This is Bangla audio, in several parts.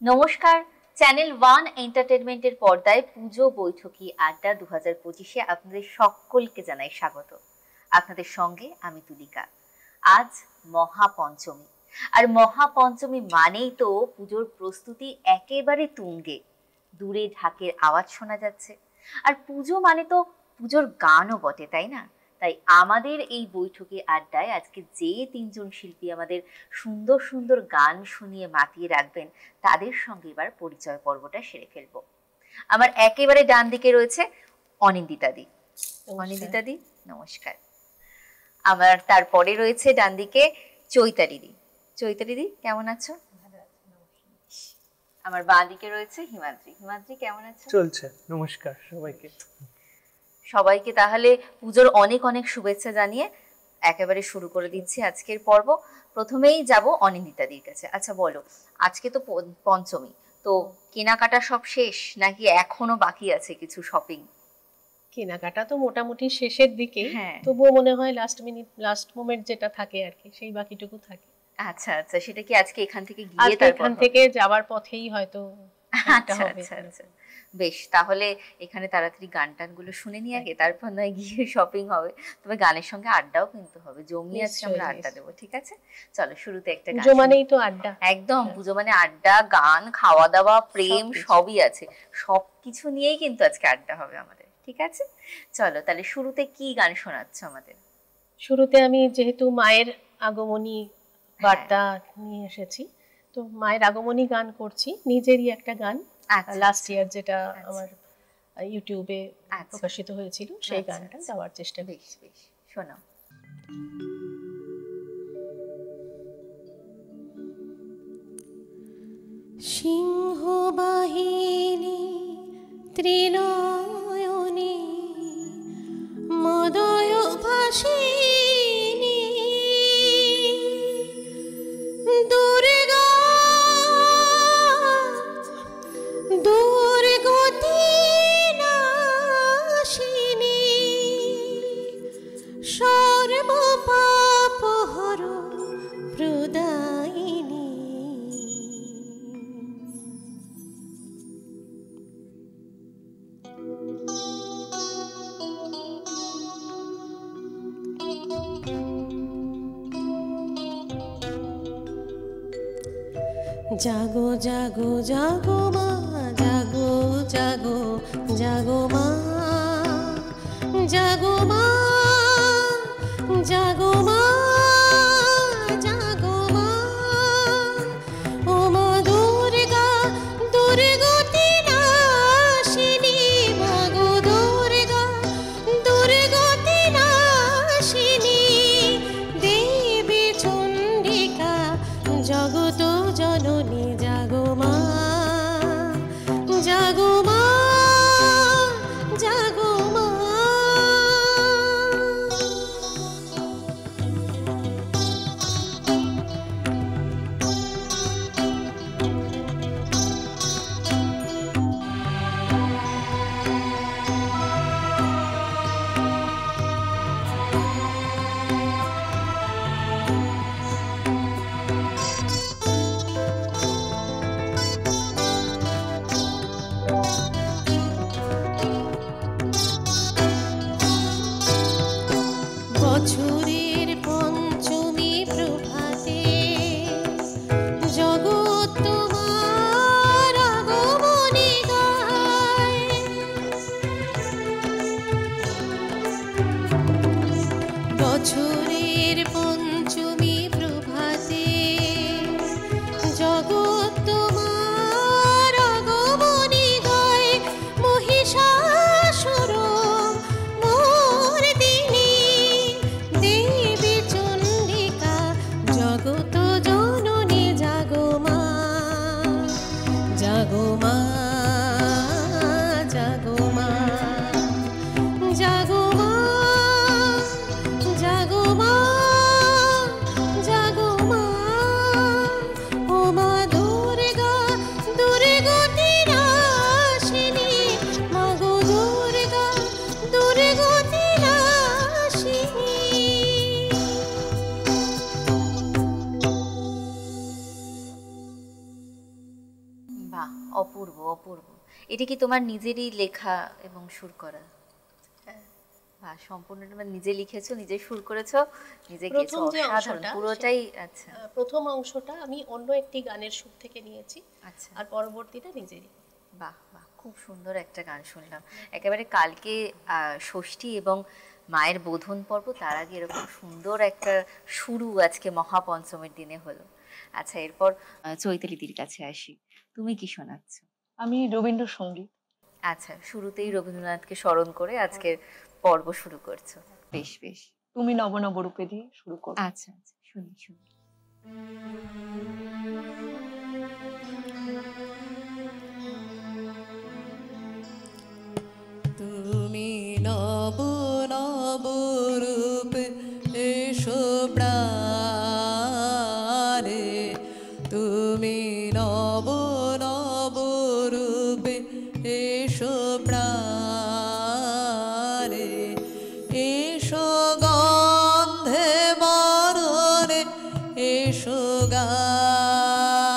নমস্কার, চ্যানেল ওয়ান এন্টারটেনমেন্টের পর্দায় পুজো বৈঠকি আড্ডা 2025-এ আপনাদের সকলকে জানাই স্বাগত। আপনাদের সঙ্গে আমি তুলিকা। আজ মহাপঞ্চমী, আর মহাপঞ্চমী মানেই তো পুজোর প্রস্তুতি একেবারে তুঙ্গে। দূরে ঢাকের আওয়াজ শোনা যাচ্ছে, আর পুজো মানে তো পুজোর গানও বটে, তাই না? তাই আমাদের এই বৈঠকি আড্ডায় আজকে যে তিনজন শিল্পী আমাদের সুন্দর সুন্দর গান শুনিয়ে মাতিয়ে রাখবেন, তাদের সঙ্গে এবার পরিচয় পর্বটা সেরে ফেলবো। আমার একেবারে ডান দিকে রয়েছে অনিন্দিতা দি। অনিন্দিতা দি, নমস্কার। আমার তারপরে রয়েছে ডান দিকে চৈতা দিদি। চৈতা দিদি, কেমন আছো? আমার বাঁ দিকে রয়েছে হিমাদ্রি। হিমাদ্রি, কেমন আছো? চলছে। নমস্কার সবাইকে। সবাইকে তাহলে পুজোর অনেক অনেক শুভেচ্ছা জানিয়ে একেবারে শুরু করে দিচ্ছি আজকের পর্ব। প্রথমেই যাব অনিন্দিতাদির কাছে। আচ্ছা বলো, আজকে তো পঞ্চমী, তো কেনাকাটা সব শেষ নাকি এখনো বাকি আছে কিছু শপিং? কেনাকাটা তো মোটামুটি শেষের দিকে, তবুও মনে হয় লাস্ট মোমেন্ট যেটা থাকে আর কি, সেই বাকিটুকু থাকে। আচ্ছা আচ্ছা, সেটা কি আজকে এখান থেকে গিয়ে এখান থেকে যাওয়ার পথেই হয়তো আচ্ছা আচ্ছা আচ্ছা, বেশ। তাহলে এখানে তাড়াতাড়ি গান টানগুলো শুনে নিয়ে আগে, তারপর নয় গিয়ে শপিং হবে। তবে গানের সঙ্গে আড্ডাও কিন্তু হবে, জমিয়ে আজকে আমরা আড্ডা দেবো, ঠিক আছে? চলো, শুরুতে একটা গান। পুজো মানেই তো আড্ডা। একদম, পুজো মানে আড্ডা, গান, খাওয়া দাওয়া, প্রেম, সবই আছে। সবকিছু নিয়েই কিন্তু আজকে আড্ডা হবে আমাদের, ঠিক আছে? চলো তাহলে শুরুতে কি গান শোনাচ্ছ আমাদের? শুরুতে আমি যেহেতু মায়ের আগমনী বার্তা নিয়ে এসেছি, তো মায়ের আগমনী গান করছি, নিজেরই একটা গান লাস্ট ইয়ার যেটা আমার ইউটিউবে প্রকাশিত হয়েছিল, সেই গানটা গাওয়ার চেষ্টা। বেশ বেশ, শোনাও। সিংহ বাহিনী ত্রিনয়নী মদয় ভাসিনী দুর্গা দুর্গতি নাশিনী সর্ব পাপ হর প্রদায়িনী। জাগো জাগো জাগো মা, জাগো জাগো জাগো মা, জাগো মা, জাগো মা, জাগো মা। ও মা দুর্গা দুর্গতি নাশিনী, মাগো দুর্গা দুর্গতি নাশিনী, দেবী চণ্ডিকা জগত জননী, জাগো মা, জাগো মা, জাগো মা। বাহ, অপূর্ব অপূর্ব। এটা কি তোমার নিজেরই লেখা এবং সুর করা? বাহ, সম্পূর্ণটা মানে নিজে লিখেছো, নিজে সুর করেছো, নিজে গেয়েছো, প্রথম যে অসাধারণ অংশটা, পুরোটাই। আচ্ছা প্রথম অংশটা আমি অন্য একটি গানের সুর থেকে নিয়েছি, আচ্ছা, আর পরবর্তীটা নিজেরই। বাহ বাহ, খুব সুন্দর একটা গান শুনলাম একেবারে। কালকে ষষ্ঠী এবং মায়ের বোধন পর্ব, তার আগে এরকম সুন্দর একটা শুরু আজকে মহাপঞ্চমের দিনে হলো। আচ্ছা, এরপর চৈতালিদির কাছে আসি, তুমি কি শোনাচ্ছ? আমি রবীন্দ্রসঙ্গীত। আচ্ছা, শুরুতেই রবীন্দ্রনাথকে স্মরণ করে আজকের পর্ব শুরু করছো, বেশ বেশ। তুমি নব নবরূপে দিয়ে শুরু করো। আচ্ছা আচ্ছা, শুনি শুনি। তুমি নব নব রূপে এসো প্রাণে, তুমি নব নব রূপে এসো প্রাণে, এসো গন্ধে বরণে, এসো গানে,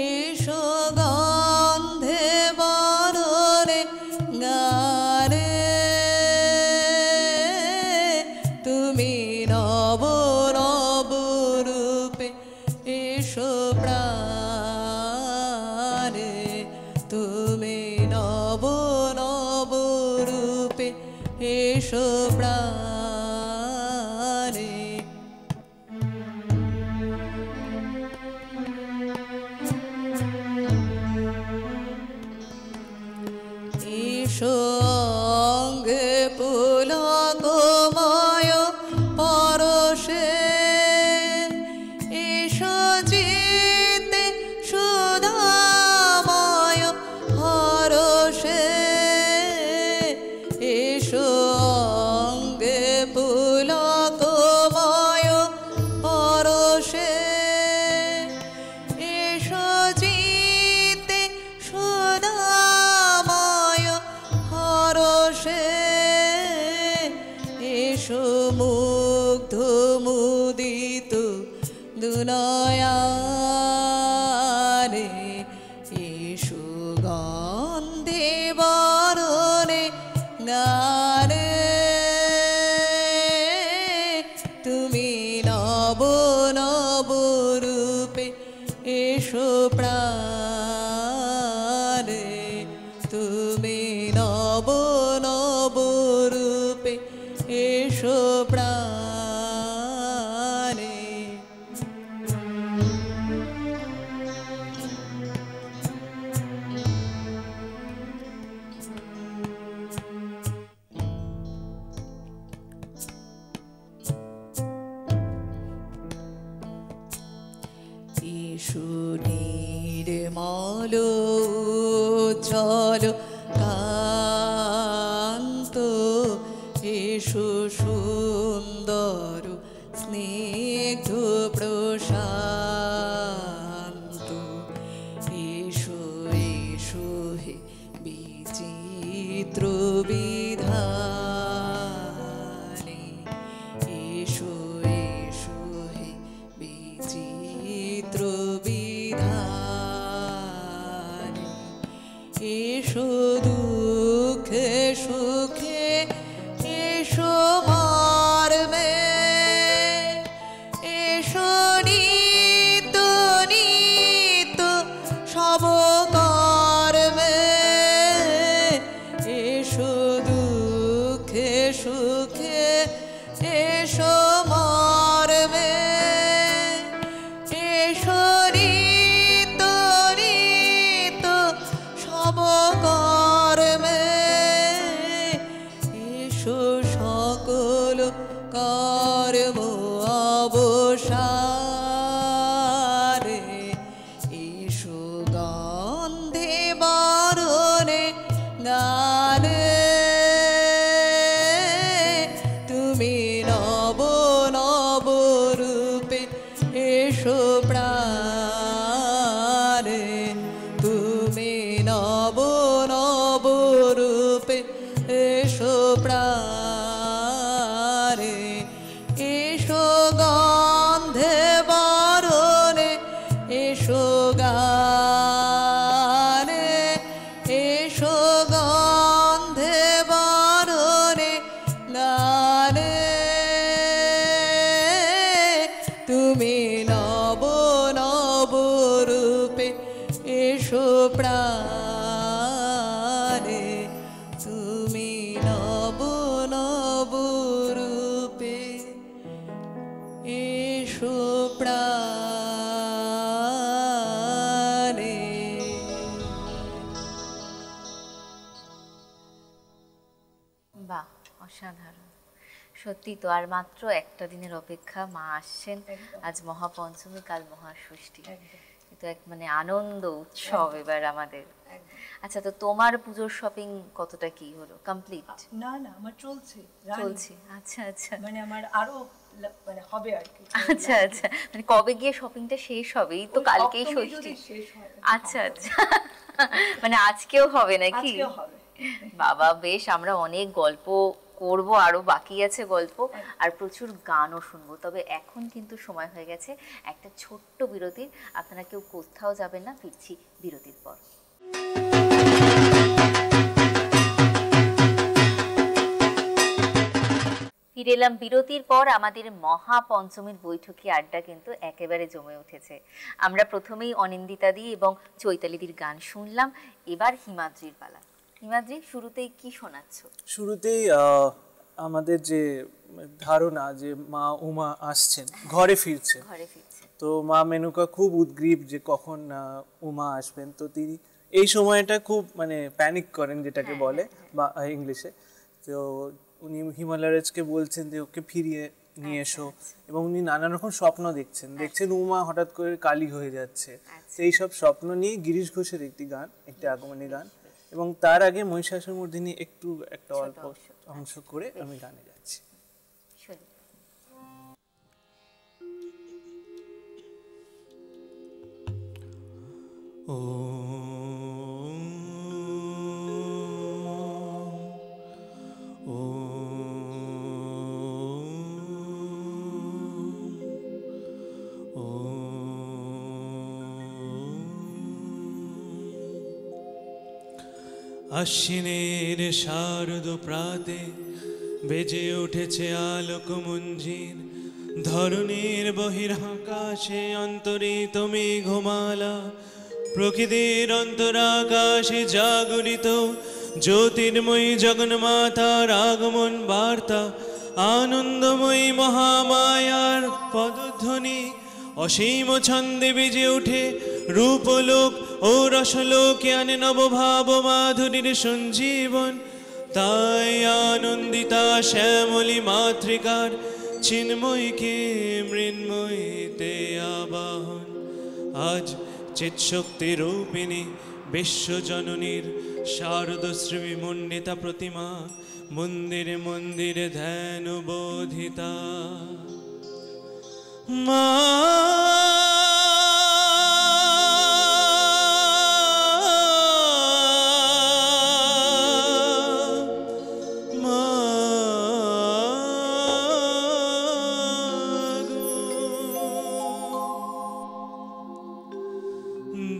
এসো গন্ধে বরণে গানে, তুমি নব নব রূপে এসো প্রাণে, তুমি নব নব রূপে এসো প্রাণে। এসো অঙ্গে পুলকময় পরশে, এসো চিত্তে সুধাময় হরষে, এসো অঙ্গে পুলকময় পরশে, এসো চিত্তে সুধাময় হরষে, এসো মুগ্ধ মুদিত দুনয়নে, এসো গন্ধে বরণে গানে, তুমি নব নব রূপে এসো প্রাণে, তুমি নব নব রূপে এসো প্রাণে। এসো নির্মল উজ্জ্বল কান্ত, এসো সুন্দর স্নিগ্ধ প্রশান্ত, এসো এসো হে বিচিত্র বিধানে, এসো এসো হে বিচিত্র বিধানে, এসো দুঃখে সুখে, এসো মর্মে, এসো নিত্য নিত্য সব কর্মে, এসো দুঃখে সুখে, এসো মর্মে, এসো নিত্য নিত্য সব কর্মে, এসো সকল কর্ম অবসানে, এসো গন্ধে বরণে গানে, তুমি নব নব রূপে এসো প্রাণে, তুমি নব নব রূপে এসো প্রাণে, এসো গন্ধে বরণে, এসো গানে এসো গন্ধে বরণে লালে তুমি নব নব রূপে এসো প্রাণে তুমি নব নব রূপে এসো প্রাণে। বাহ, অসাধারণ। সত্যি তো, আর মাত্র একটা দিনের অপেক্ষা, মা আসছেন। আজ মহাপঞ্চমী, কাল মহাষষ্ঠী, কিন্তু এক মানে আনন্দ উৎসব এবার আমাদের। আচ্ছা, তো তোমার পুজোর শপিং কতটা কি হলো, কমপ্লিট? না না, আমার চলছে। চলছে, আচ্ছা আচ্ছা, মানে আমার আরো মানে হবে আর কি। আচ্ছা আচ্ছা, মানে কবে গিয়ে শপিংটা শেষ হবে? এই তো কালকেই ষষ্ঠী। আচ্ছা আচ্ছা, মানে আজকেও হবে নাকি? আজকেও হবে। বাবা, বেশ, আমরা অনেক গল্প করব, আরো বাকি আছে গল্প, আর প্রচুর গানও শুনবো। তবে এখন কিন্তু সময় হয়ে গেছে একটা ছোট্ট বিরতির। আপনারা কেউ কোথাও যাবেন না, ফিরছি বিরতির পর। ফিরে এলাম বিরতির পর। আমাদের মহাপঞ্চমীর বৈঠকি আড্ডা কিন্তু একেবারে জমে উঠেছে। আমরা প্রথমেই অনিন্দিতাদি এবং চৈতালিদির গান শুনলাম, এবার হিমাদ্রির পালা। হিমাদ্রি, শুরুতেই কি শোনাচ্ছ? শুরুতেই আমাদের যে ধারণা যে মা উমা আসছেন, ঘরে ফিরছে, তো মা মেনকা খুব উদ্গ্রীব যে কখন উমা আসবেন। তো তিনি এই সময়টা খুব মানে প্যানিক করেন, যেটাকে বলে বা ইংলিশে। তো উনি হিমালয়াজকে বলছেন যে ওকে ফিরিয়ে নিয়ে এসো, এবং উনি নানা রকম স্বপ্ন দেখছেন উমা হঠাৎ করে কালী হয়ে যাচ্ছে। এই সব স্বপ্ন নিয়ে গিরিশ ঘোষের একটি গান, একটি আগমনী গান। এবং তার আগে মহিষাসুরমর্দিনী একটা অল্প অংশ করে আমি গানে যাচ্ছি। ও ও ও আশ্বিনের শারদ প্রাতে বেজে উঠেছে আলোক মঞ্জির, ধরণীর বহিরাকাশে অন্তরিত মেঘমালা, প্রকৃতির অন্তরাকাশে জাগরিত জ্যোতির্ময়ী জগন্মাতার আগমন বার্তা, আনন্দময়ী মহামায়ার পদধ্বনি অসীম ছন্দে বেজে ওঠে রূপলোক ও রসলোকে, আনে নবভাব মাধুরীর সঞ্জীবন। তাই আনন্দিতা শ্যামলী মাতৃকার চিন্ময়ীকে মৃন্ময়ীতে আবাহন। আজ চিৎশক্তি রূপিণী বিশ্বজননীর শারদশ্রী মণ্ডিতা প্রতিমা মন্দিরে মন্দিরে ধ্যান বোধিতা। মা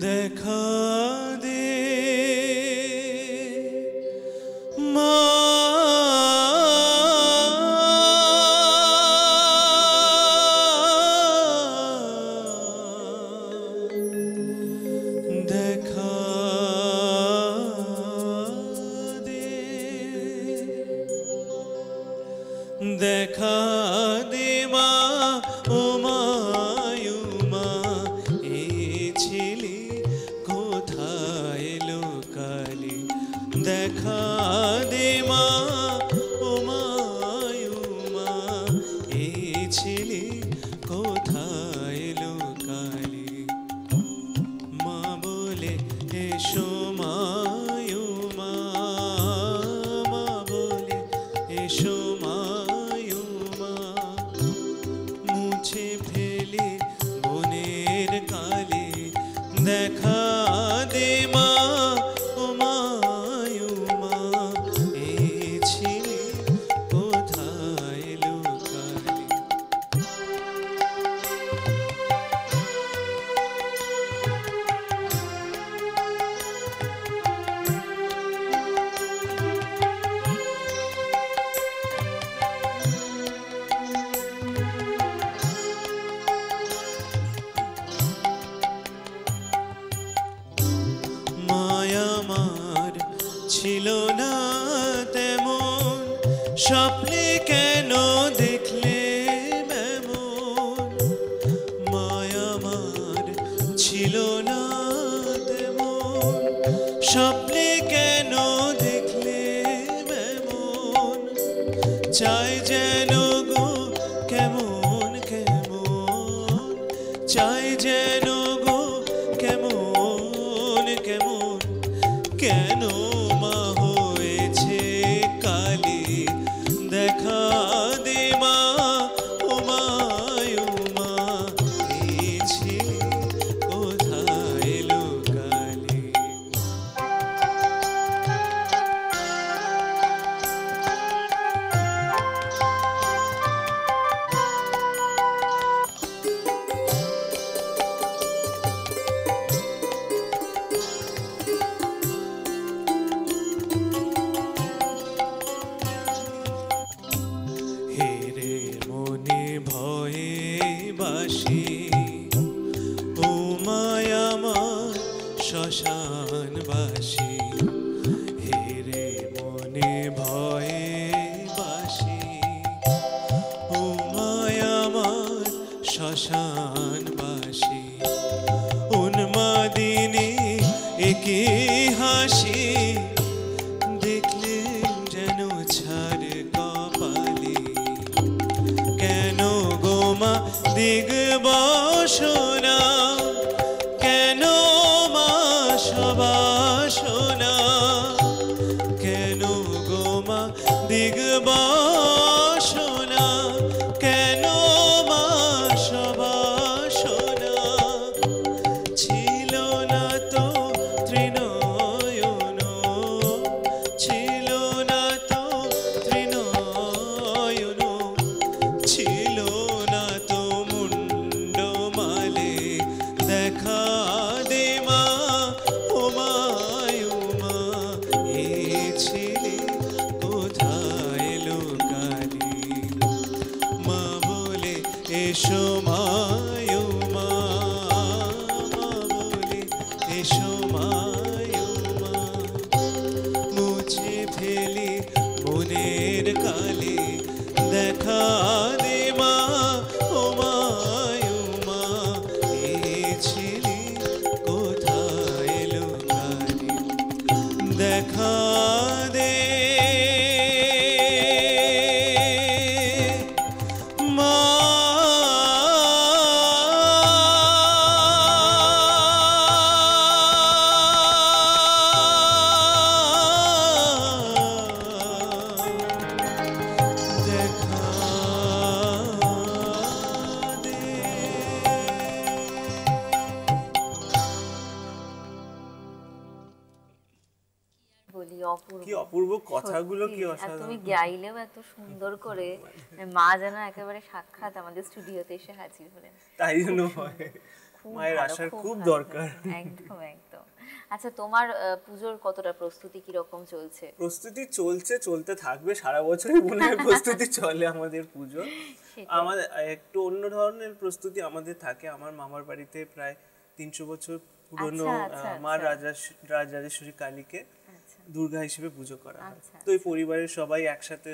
দেখা দে মা, দেখা দে, দেখা দে মা, ও মা দেখা দে মা, ও মা এই ছেলে কোথায় লুকালি। মা বলে এসো মা, মা বলে এসো মা, মুছে ফেলে বনের কালে দেখা দে মা, ছিল না তেমন, স্বপ্নে কেন দেখলে এমন? মায় আমার ছিল না তেমন, স্বপ্নে কেন দেখলে এমন? চাই যেন গো কেমন কেমন, চাই যেন গো কেমন কেমন, কেন মা হয়েছে কালি? দেখা দে মা, ও মা, ও মা, এই ছিলে কোথায় লুকালি? হেরে মনে ভয়ে বাসি, ও মায় আমার শ্মশানবাসী। হেরে মনে ভয়ে বাসি, ও মায় আমার শ্মশানবাসী। উন্মাদিনী একে হাসি, দেখলে যেন ছাড় কপালে। কেন গোমা দিগবাসনা, কেন মা সবাসনা, কেন গোমা দিগবাসনা, কেন মা সবাসনা? ছিল না তো ত্রিনয়ন, ছিল না তো ত্রিনয়ন, ছিল না তো মুন্ডমালে। দেখা দে মা, ও মা, ও মা, এই ছিলে কোথায় লুকালি? মা বলে এসো মা, ও মা, মা বলে এসো মা, ও মা, মুছে ফেলি মনের কালি। দেখা দে মা, ও মা, ও মা, এই ছিলে কোথায় লুকালি? দেখা দে মা। দেখা দে। বলি অপূর্ব, কি অপূর্ব কথাগুলো, কি সত্যি। আর অসাধারণ। তুমি গাইলেও এত সুন্দর করে, মা যেন একেবারে সাক্ষাৎ আমাদের স্টুডিওতে এসে হাজির হলেন। তাই জন্য হয়, খুব মায়ের ভালো, আসার খুব ভালো। দরকার। একদম একদম। আচ্ছা, তোমার পুজোর কতটা প্রস্তুতি কিরকম চলছে? প্রস্তুতি চলছে, চলতে থাকবে, সারা বছরই মনে হয় প্রস্তুতি চলে আমাদের পুজো। সেটাই। আমাদের একটু অন্য ধরনের প্রস্তুতি আমাদের থাকে। আমার মামার বাড়িতে প্রায় 300 বছর পুরনো আচ্ছা, মা আচ্ছা। রাজরাজেশ্বরী কালীকে আচ্ছা দুর্গা হিসেবে পুজো করা হয়। আচ্ছা, তো এই পরিবারের সবাই একসাথে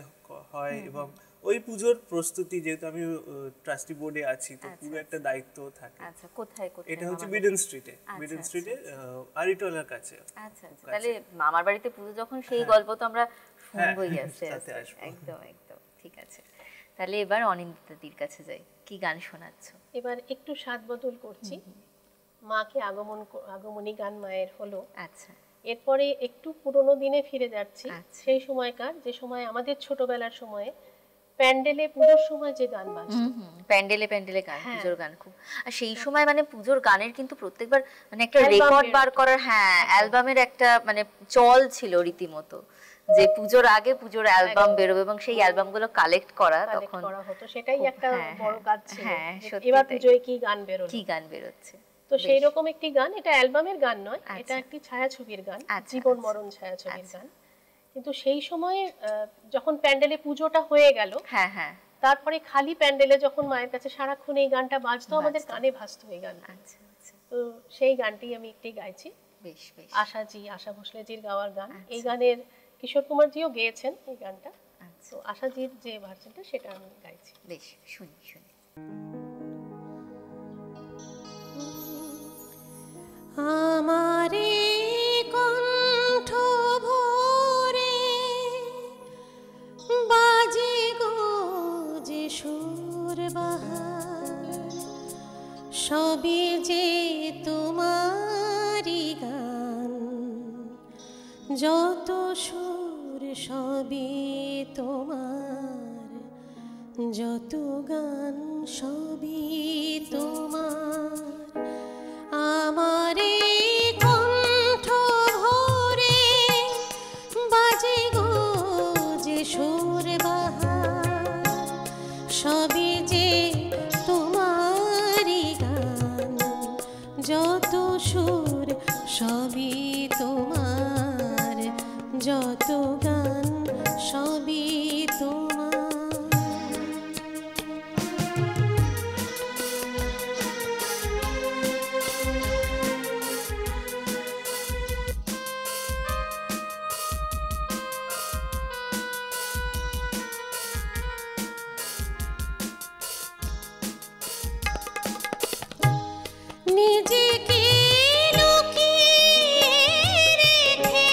হয় এবং ওই পুজোর প্রস্তুতি, যেহেতু আমি ট্রাস্টি বোর্ডে আছি, তো পুরো একটা দায়িত্ব থাকে। আচ্ছা, কোথায় কোথায়? এটা হচ্ছে মামার বিডেন স্ট্রিটে, আচ্ছা, বিডেন আচ্ছা, স্ট্রিটে আরিটোলার কাছে। আচ্ছা আচ্ছা, তাহলে মামার বাড়িতে পুজো যখন, সেই গল্প তো আমরা শুনবই হ্যাঁ, আস্তে তাতে আস্তে। আসবো। একদম একদম, ঠিক আছে। তাহলে এবার অনিন্দিতাদির কাছে যাই, কি গান শোনাচ্ছ? এবার একটু স্বাদ বদল করছি। মাকে আগমনী গান মায়ের হলো, আচ্ছা এরপরে একটু পুরোনো দিনে ফিরে যাচ্ছি। আচ্ছা। সেই সময়কার, যে সময় আমাদের ছোটবেলার সময়ে প্যান্ডেলে পুজোর সময় যে গান বাজতো, প্যান্ডেলে প্যান্ডেলে গান, হ্যাঁ। পুজোর গান খুব। আর সেই সময় মানে পুজোর গানের কিন্তু প্রত্যেকবার মানে একটা অ্যালবাম রেকর্ড বার বেরোতো। করার, হ্যাঁ, অ্যালবামের একটা মানে চল ছিল রীতিমতো, যে পুজোর আগে পুজোর অ্যালবাম বেরোবে এবং সেই অ্যালবামগুলো কালেক্ট করা কালেক্ট তখন করা হতো। সেটাই খুব, একটা হ্যাঁ, বড় হ্যাঁ, কাজ ছিল। হ্যাঁ, যে সত্যি এবার তাই। পুজোয় কি গান বেরোলো। কি গান বেরোচ্ছে। তো সেই রকম একটি গান, এটা অ্যালবামের গান নয়, আচ্ছা। এটা একটি ছায়াছবির গান, আচ্ছা, জীবন আচ্ছা। মরণ ছায়াছবির আচ্ছা। গান। কিন্তু সেই সময়ে যখন প্যান্ডেলে পুজোটা হয়ে গেল, হ্যাঁ হ্যাঁ, তারপরে খালি প্যান্ডেলে যখন মায়ের কাছে সারাক্ষণ এই গানটা বাজতো, আমাদের বাজতো। কানে ভাসতো এই গানটা। আচ্ছা আচ্ছা, তো সেই গানটি আমি একটি গাইছি। বেশ বেশ। আশা ভোসলেজির গাওয়ার গান। এই গানের কিশোর কুমারজিও গেয়েছেন এই গানটা। তো আশাজির যে ভার্সনটা সেটা আমি গাইছি। বেশ, শুনি শুনি। আমারে কণ্ঠ ভরে বাজে গো যে সুর বাহার, সবই যে তোমারি গান, যত সুর সবই তোমার, যত গান সবই তোমার। আমারে কণ্ঠ ভরে বাজে গো যে সুর বাহার, সবই যে তোমারি গান, যত সুর সবই তোমার, যত গান সবই তোমার। নিজেকে লুকিয়ে রেখে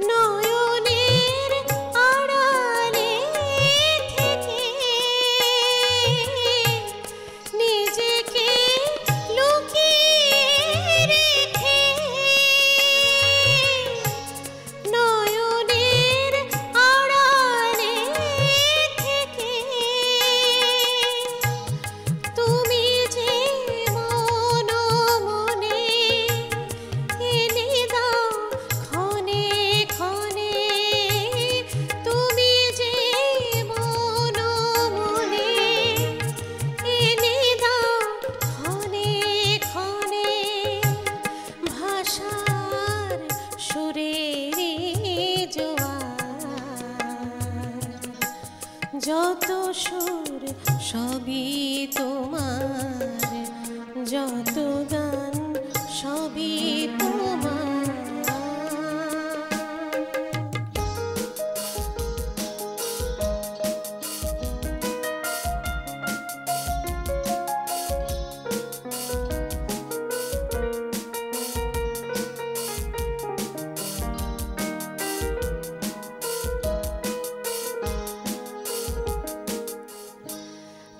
নয়নের আড়ালে থেকে, নিজেকে লুকিয়ে রেখে নয়নের আড়ালে থেকে, তুমি যে মন মনে এনে দাও ক্ষণে ক্ষণে, তুমি যে মন মনে এনে দাও ক্ষণে ক্ষণে, ভাষার সুরের জোয়ার, যত সুর সবই তোমার, যত গান সবই তোমার।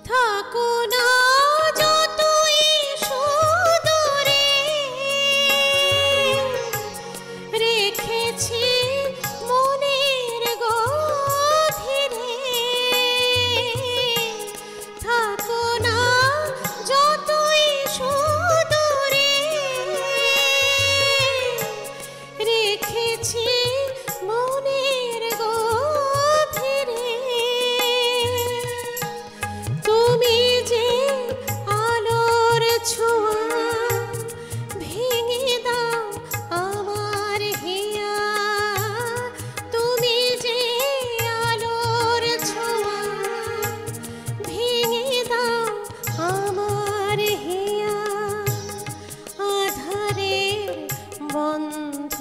থাকো না যতই সুদূরে, রেখেছি মনের গভীরে। থাকো না যতই সুদূরে, রেখেছি মনের গভীরে। তুমি যে আলোর ছোঁয়া, ভেঙে দাও আমার হিয়া। তুমি যে আলোর ছোঁয়া, ভেঙে দাও আমার হিয়া। আধারের বন্ধ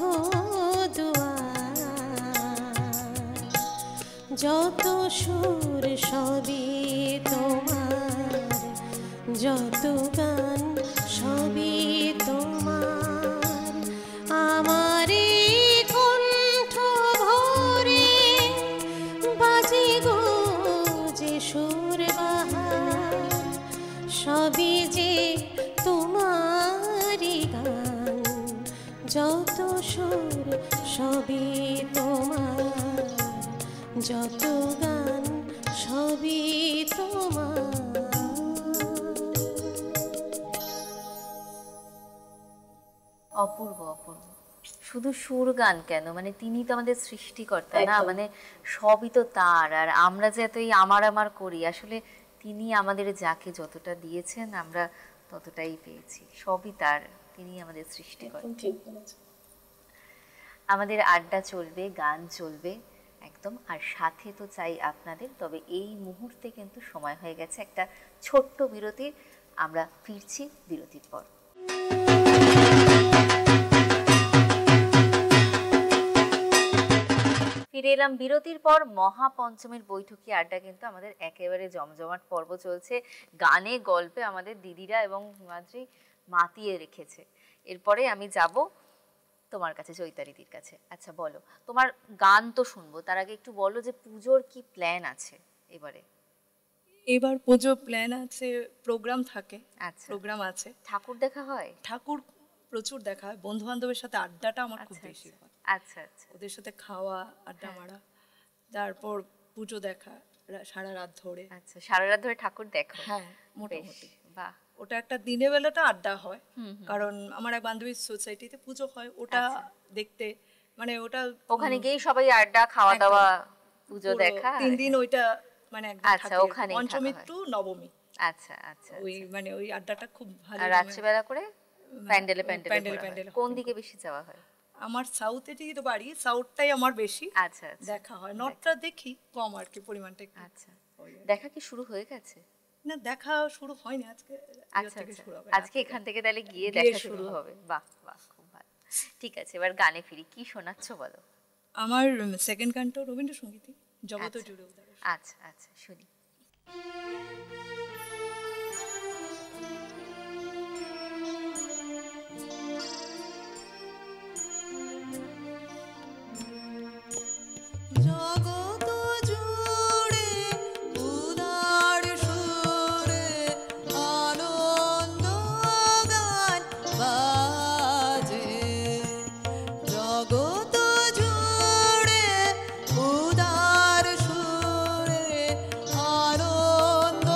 দুয়ার, যত সুর সবই তোমার, যত গান সবই তোমার। আমারে কণ্ঠ ভরে বাজে গো যে সুর বাহার, সবই যে তোমারি গান, যত সুর সবই তোমার, যত গান সবই তোমার। অপূর্ব অপূর্ব। শুধু সুর গান কেন, মানে তিনি তো আমাদের সৃষ্টিকর্তা না, মানে সবই তো তার। আর আমরা যে এতই আমার আমার করি, আসলে তিনি আমাদের যাকে যতটা দিয়েছেন আমরা ততটাই পেয়েছি, সবই তার, তিনি আমাদের সৃষ্টিকর্তা। ঠিক বলেছেন। আমাদের আড্ডা চলবে, গান চলবে একদম, আর সাথে তো চাই আপনাদের। তবে এই মুহূর্তে কিন্তু সময় হয়ে গেছে একটা ছোট্ট বিরতির। আমরা ফিরছি বিরতির পর। ফিরে এলাম বিরতির পর। মহাপঞ্চমীর বৈঠকি আড্ডা কিন্তু আমাদের একেবারে জমজমাট পর্ব চলছে। গানে গল্পে আমাদের দিদিরা এবং হিমাদ্রি মাতিয়ে রেখেছে। এরপরে আমি যাব তোমার কাছে, চৈতালিদির কাছে। আচ্ছা বলো, তোমার গান তো শুনবো, তার আগে একটু বলো যে পুজোর কি প্ল্যান আছে এবারে? এবার পুজো প্ল্যান আছে, প্রোগ্রাম থাকে। আচ্ছা, প্রোগ্রাম আছে, ঠাকুর দেখা হয়? ঠাকুর প্রচুর দেখা হয়। বন্ধু বান্ধবের সাথে আড্ডাটা আমার খুব বেশি হয়। আচ্ছা আচ্ছা, ওদের সাথে খাওয়া, আড্ডা মারা, তারপর পুজো দেখা সারা রাত ধরে। আচ্ছা, সারা রাত ধরে ঠাকুর দেখো? হ্যাঁ, মোটামুটি। বাহ, ওটা একটা দিনের বেলাটা আড্ডা হয়, কারণ আমার এক বান্ধবীর সোসাইটিতে পুজো হয়, ওটা দেখতে মানে ওটা ওখানে গিয়ে সবাই আড্ডা, খাওয়া দাওয়া, পুজো দেখা 3 দিন ওইটা মানে একদম আচ্ছা, থাকে, ওখানেই পঞ্চমী থাকা হয়। টু নবমী। আচ্ছা আচ্ছা, ওই মানে ওই আড্ডাটা খুব ভালো। আর রাত্রিবেলা করে প্যান্ডেলে প্যান্ডেলে প্যান্ডেলে কোন দিকে বেশি যাওয়া হয়? আমার সাউথে দিকে তো বাড়ি, সাউথটাই আমার বেশি আচ্ছা আচ্ছা, দেখা হয়। নর্থটা দেখি কম আর কি, পরিমাণটা একটু। আচ্ছা, দেখা কি শুরু হয়ে গেছে? না, দেখা শুরু হয়নি আজকে, আচ্ছা থেকে আচ্ছা, শুরু হবে। আজকে এখান থেকে তাহলে গিয়ে দেখা শুরু হবে। বাহ বাহ, খুব ভালো। ঠিক আছে, এবার গানে ফিরি। কি শোনাচ্ছো বলো? আমার সেকেন্ড গানটা রবীন্দ্রসঙ্গীতই, জগত জুড়ে উদার। আচ্ছা আচ্ছা, শুনি। জগত জুড়ে উদার সুরে আনন্দ গান বাজে, জগত জুড়ে উদার সুরে আনন্দ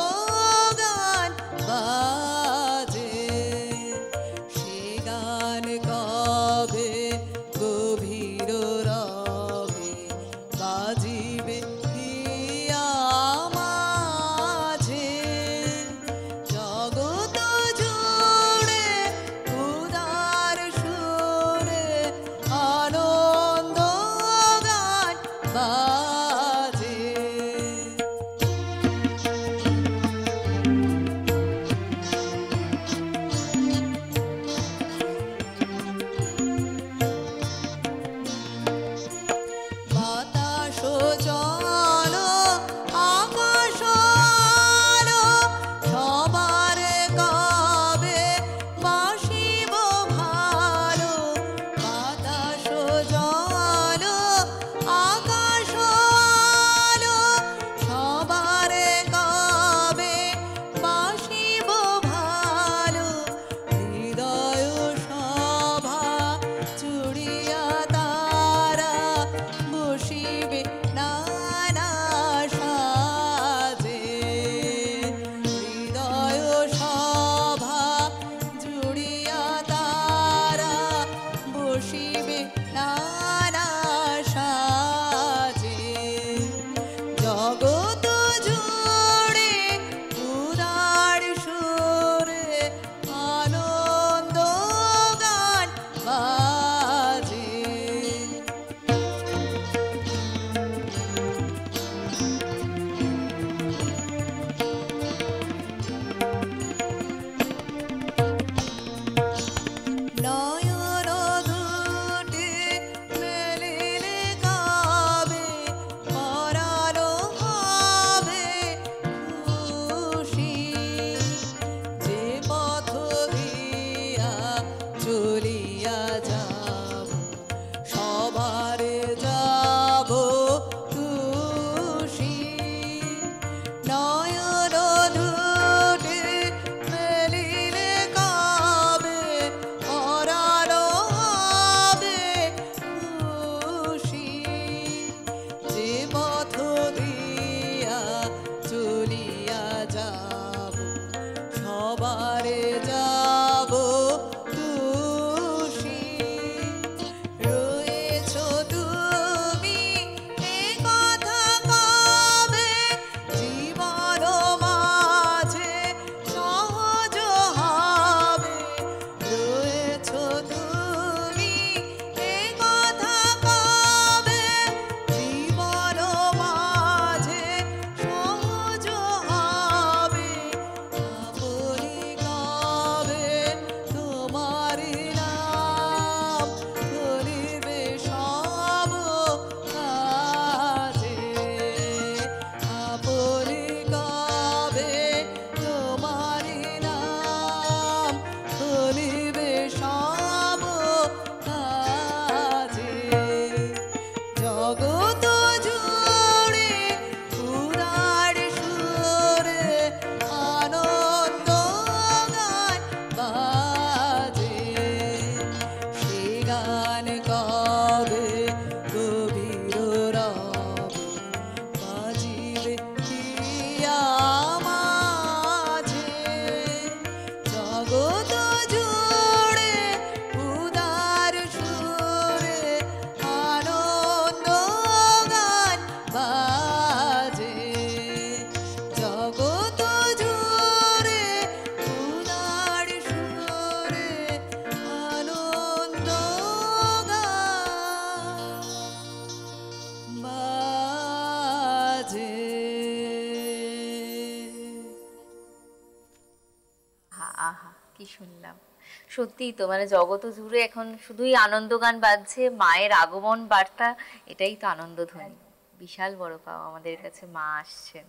সত্যিই তো মানে জগৎ জুড়ে এখন শুধুই আনন্দ গান বাজছে, মায়ের আগমন বার্তা, এটাই তো আনন্দ ধ্বনি। বিশাল বড় পাওয়া আমাদের কাছে, মা আসছেন,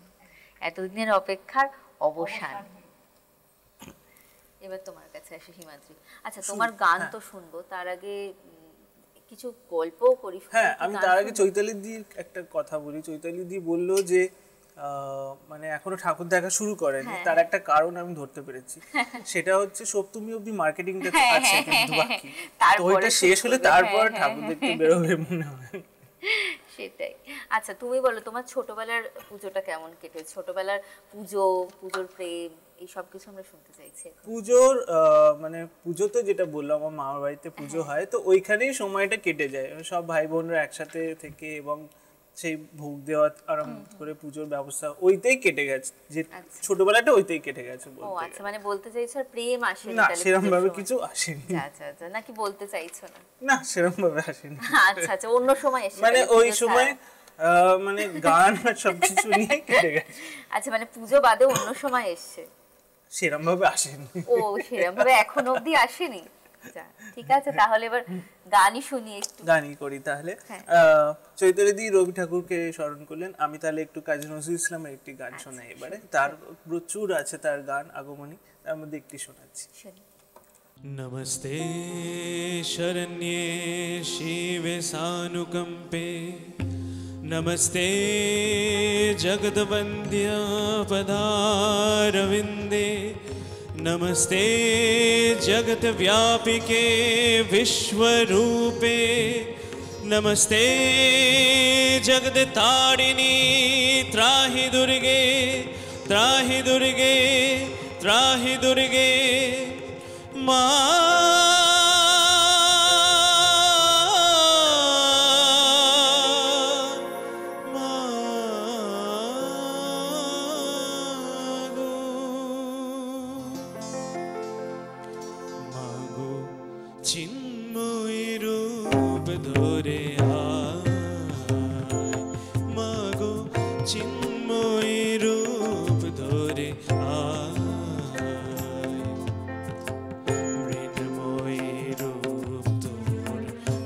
এতদিনের অপেক্ষার অবসান। এবার তোমার কাছে আসে হিমাদ্রি। আচ্ছা, তোমার গান তো শুনবো, তার আগে কিছু গল্পও করি। হ্যাঁ, আমি তার আগে চৈতালি দির একটা কথা বলি। চৈতালি দি বললো যে মানে এখনো ঠাকুর দেখা শুরু করেনি, তার একটা কারণ আমি ধরতে পেরেছি। সেটা হচ্ছে সপ্তমী অবধি মার্কেটিংটা আছে কিন্তু বাকি, তো ওইটা শেষ হলে তারপর ঠাকুর দেখতে বেরোবে মনে হয়। সেটাই। আচ্ছা, তুমি বলো তোমার ছোটবেলার পুজোটা কেমন কেটেছে? ছোটবেলার পুজো, পুজোর প্রেম, এই সব কিছু আমরা শুনতে চাইছি। পুজোর মানে পুজোতে যেটা বললাম, আমার মামার বাড়িতে পুজো হয়, তো ওইখানেই সময়টা কেটে যায়। সব ভাই বোনরা একসাথে থেকে এবং সেই ভোগ দেওয়া আরম্ভ করে পুজোর ব্যবস্থা ওইতেই কেটে গেছে, যে ছোটবেলাটা ওইতেই কেটে গেছে বলতে। ও আচ্ছা, মানে বলতে চাইছো আর প্রেম আসেনি না, তাহলে? সেরকম ভাবে কিছু আসেনি। আচ্ছা আচ্ছা, নাকি বলতে চাইছো না? না, সেরকম ভাবে আসেনি। আচ্ছা আচ্ছা, অন্য সময় এসে মানে ওই সময় মানে গান আর সবকিছু নিয়ে কেটে গেছে। আচ্ছা, মানে পুজো বাদে অন্য সময় এসছে, সেরকম ভাবে আসেনি। ও সেরকম ভাবে এখন অবধি আসেনি। ঠিক আছে, তাহলে এবার গানই শুনি একটু। গানই করি তাহলে। চৈতালি দি রবি ঠাকুরকে স্মরণ করলেন, আমি তাহলে একটু কাজী নজরুল ইসলামের একটি গান শোনাই এবারে। তার প্রচুর আছে তার গান, আগমনী, তার মধ্যে একটি শোনাচ্ছি। नमस्ते शरण्ये शिवे सानुकंपे, नमस्ते जगद्वन्द्य पदारविन्दे, नमस्ते जगद्व्यापिके विश्वरूपे, नमस्ते जगद्तारिणी त्राहि दुर्गे, त्राहि दुर्गे, त्राहि दुर्गे मा। চিন্ময় রূপ ধরে আয়, মাগো চিন্ময় রূপ ধরে আয়, মৃন্ময় রূপ তোর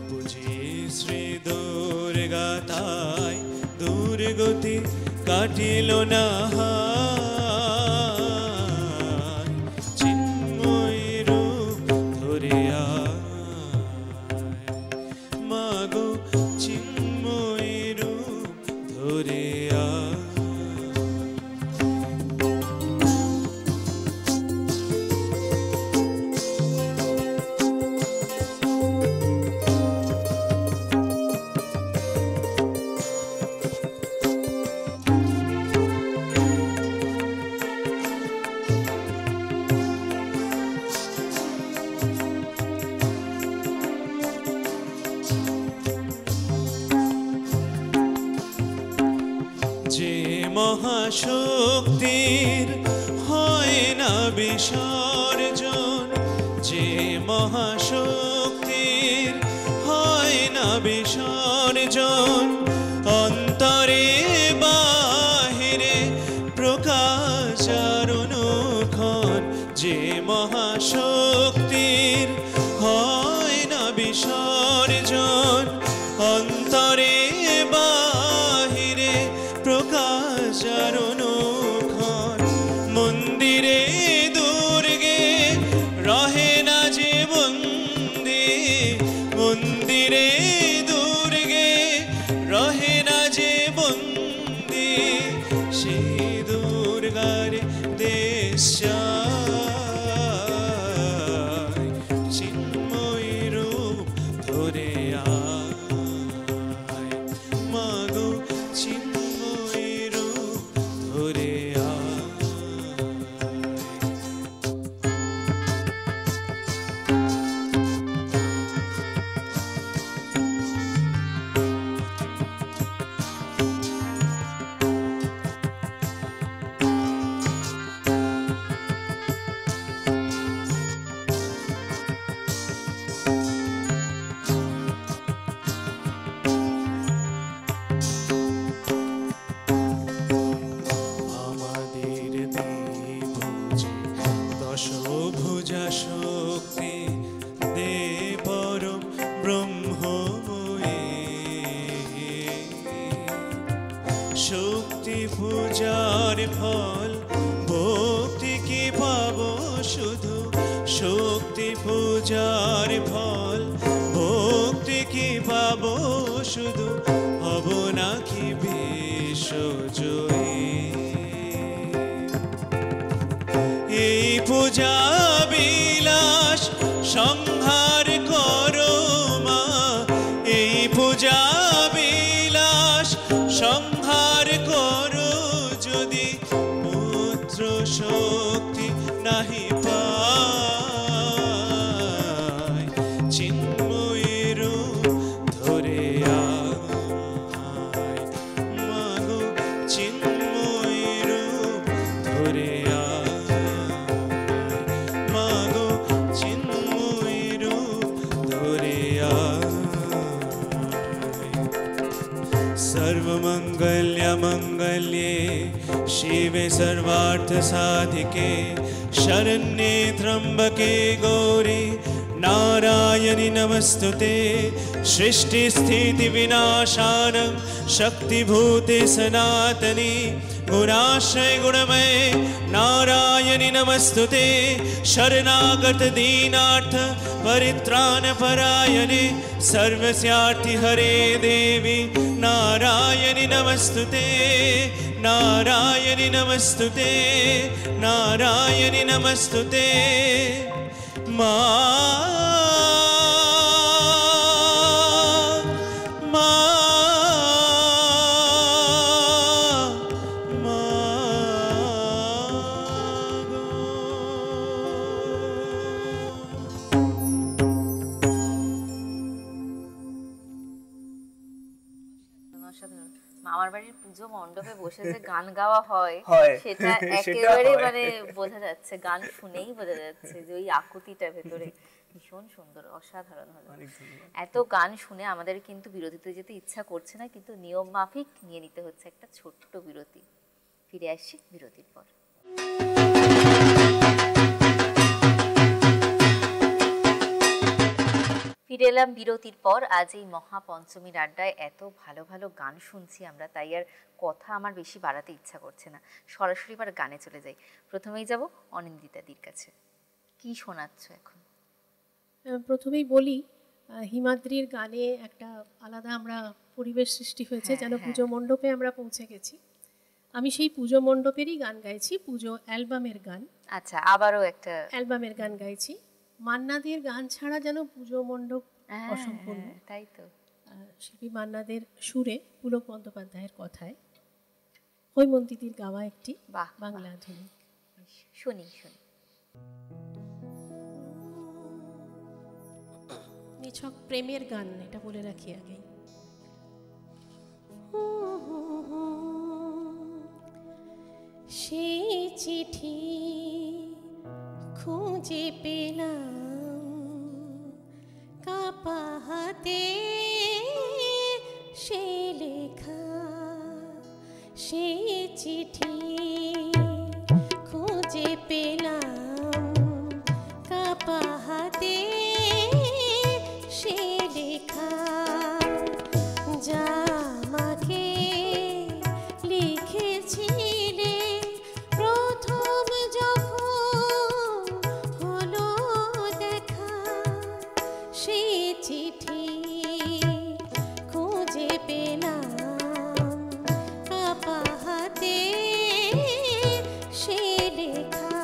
বুঝি শ্রী দুর্গা, তাই দুর্গতি কাটিল না হায়, চিন্ময় রূপ ধরে আয়, মাগো চিন্ময় রূপ ধরে আয়। যে মহাশক্তির হয় না বিসর্জন, যে মহাশক্তির হয় না বিসর্জন, অন্তরে বাহিরে প্রকাশ আর অনুক্ষণ, যে মহাশক্তির হয় না বিসর্জন, অন্তরে বাহিরে প্রকাশ আর অনুক্ষণ, মন্দিরে দুর্গে রহে না যে বন্দী, মন্দিরে দুর্গে রহে না যে বন্দী, সেই দুর্গার দেশ চাই, চিন্ময় রূপ ধরে আয়, মাগো চিন্ময় রূপ ধরে আয়। আমাদের দেবী ভুজে দশভুজা শক্তি, তার ফল ভক্তি কি পাবো শুধু হব নাকি বিশ্বজয়ী এই পূজা বিলাস সংহার করো মা এই পূজা বিলাস সংহার করো যদি পুত্র শক্তি নাহি পায় চিন্ময়ী রূপ ধরে আয় মাগো চিন্ময়ী রূপ ধরে মাগো চিন্ময়ী রূপ ধরে सर्वमंगल्य मंगल्ये शिवे सर्वार्थ साधिके शरण्ये त्र्यंबके गौरी नारायणि नमस्तुते सृष्टि स्थिति विनाशानं शक्तिभूते सनातनी गुणाश्रय गुणमय नारायणि नमस्तुते शरणागत दीनार्थ परित्राण परायणे सर्वस्यार्थि हरे देवी नारायणि नमस्तुते नारायणि नमस्तुते नारायणि नमस्तुते मा মামার বাড়ির পুজো মণ্ডপে বসে যে গান গাওয়া হয় হয়। সেটা সেটা একেবারে হয়। মানে বোঝা যাচ্ছে, গান শুনেই বোঝা যাচ্ছে যে ওই আকুতিটা ভেতরে ভীষণ সুন্দর, অসাধারণ হলো। এত গান শুনে আমাদের কিন্তু বিরতিতে যেতে ইচ্ছা করছে না, কিন্তু নিয়ম মাফিক নিয়ে নিতে হচ্ছে একটা ছোট্ট বিরতি। ফিরে আসছি বিরতির পর। ফিরে এলাম বিরতির পর। আজ এই মহাপঞ্চমীর আড্ডায় এত ভালো ভালো গান শুনছি আমরা, তাই আর কথা আমার বেশি বাড়াতে ইচ্ছা করছে না, সরাসরি এবার গানে চলে যাই। প্রথমেই যাব অনিন্দিতাদির কাছে, কি শোনাচ্ছ এখন? প্রথমেই বলি, হিমাদ্রির গানে একটা আলাদা আমরা পরিবেশ সৃষ্টি হয়েছে, যেন পুজো মণ্ডপে আমরা পৌঁছে গেছি। আমি সেই পুজো মণ্ডপেরই গান গাইছি, পুজো অ্যালবামের গান। আচ্ছা, আবারও একটা অ্যালবামের গান গাইছি। মান্নাদের গান ছাড়া যেন পুজো মণ্ডপ অসম্পূর্ণ। তাই তো। শিল্পী মান্নাদের সুরে, পুলক বন্দ্যোপাধ্যায়ের কথায়, হৈমন্তীদির গাওয়া একটি বাংলা আধুনিক। শুনি শুনি। নিছক প্রেমের গান, এটা বলে রাখি আগেই। সেই চিঠি খুঁজে পেলাম কাপা হাতে, সে লেখা সেই চিঠি খুঁজে পেলাম কাপা হাতে, সে লেখা যা আমাকে লিখেছিলে প্রথম যখন হলো দেখা, সেই চিঠি খুঁজে পেলাম কাপা হাতে, সে লেখা।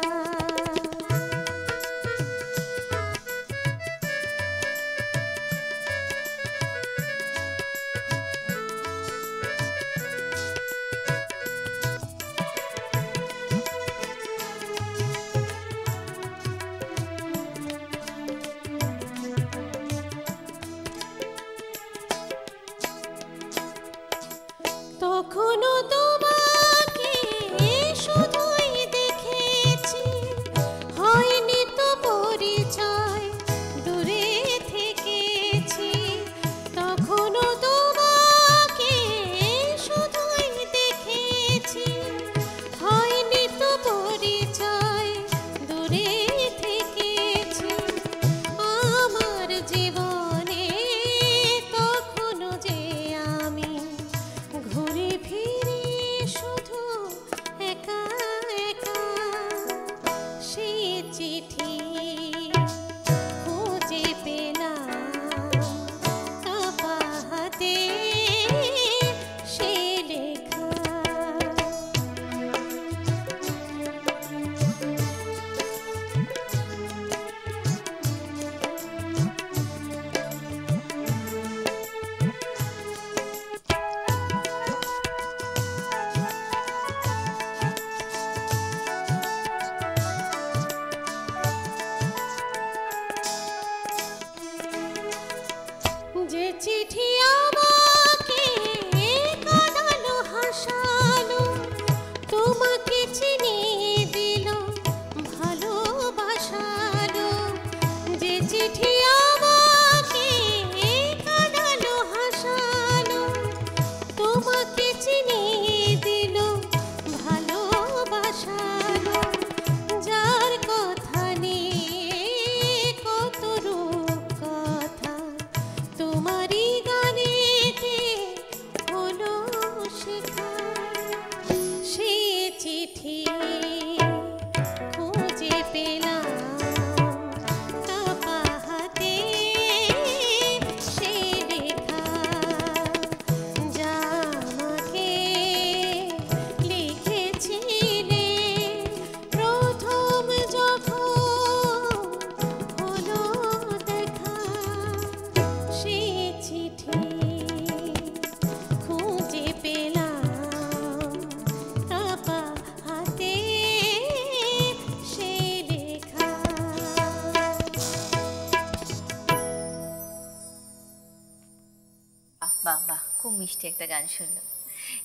বাহ বাহ, খুব মিষ্টি একটা গান শুনলাম।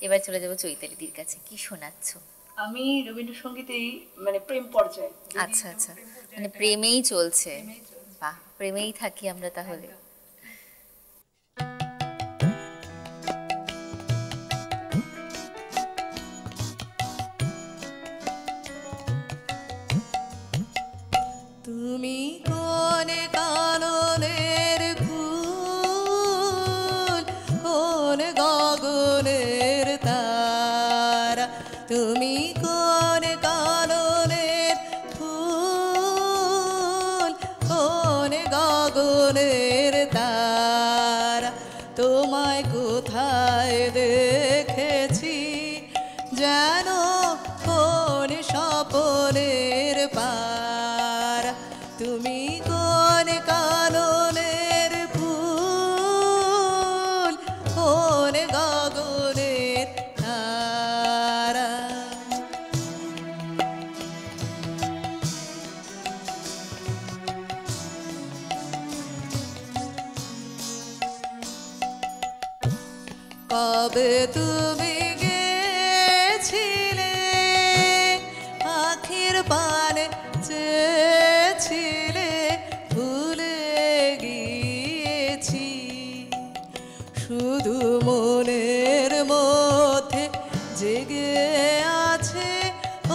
এবার চলে যাবো চৈতালিদির কাছে, কি শোনাচ্ছ? আমি রবীন্দ্রসঙ্গীতেই মানে প্রেম পর্যায়ে। আচ্ছা আচ্ছা, মানে প্রেমেই চলছে। বাহ, প্রেমেই থাকি আমরা তাহলে। তুমি কোন কাননের ফুল, কোন গগনের তারা, তুমি কোন কাননের ফুল, কোন গগনের তারা, তোমায় কোথায় দেখেছি যেন কোন স্বপনের পারা, তুমি কোন কাননের ফুল, কোন গগনের তারা। কবে তুমি গেছিলে আখির পানে চেয়েছিলে, ভুলে গিয়েছি শুধু মনের মধ্যে জেগে আছে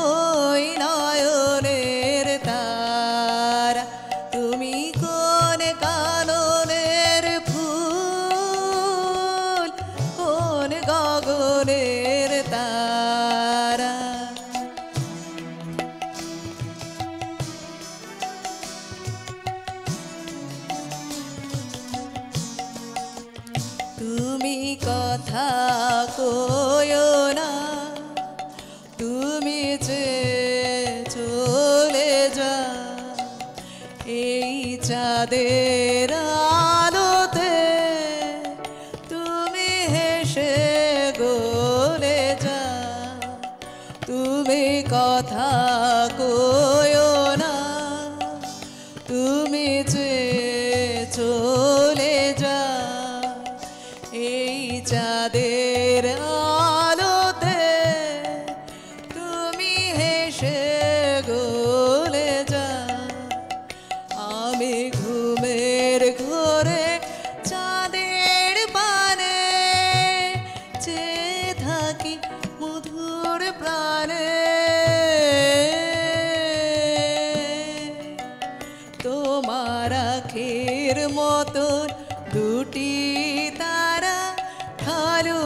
ওই নয়নের তারা, তুমি কোন কাননের ফুল, কোন গগনের তারা। তুমি কথা কয়ো না, তুমি যে চলে যা এই চাঁদের আলোতে, তুমি হেসে গলে যা, তুমি কথা কয়ো না, তুমি যে চলে যা এই চাঁদের আলোতে, তুমি হেসে গলে যা। আমি ঘুমের ঘোরে চাঁদের পানে চেয়ে থাকি মধুর প্রাণে, তোমার আখির মতন দুটি তারা, ঢালু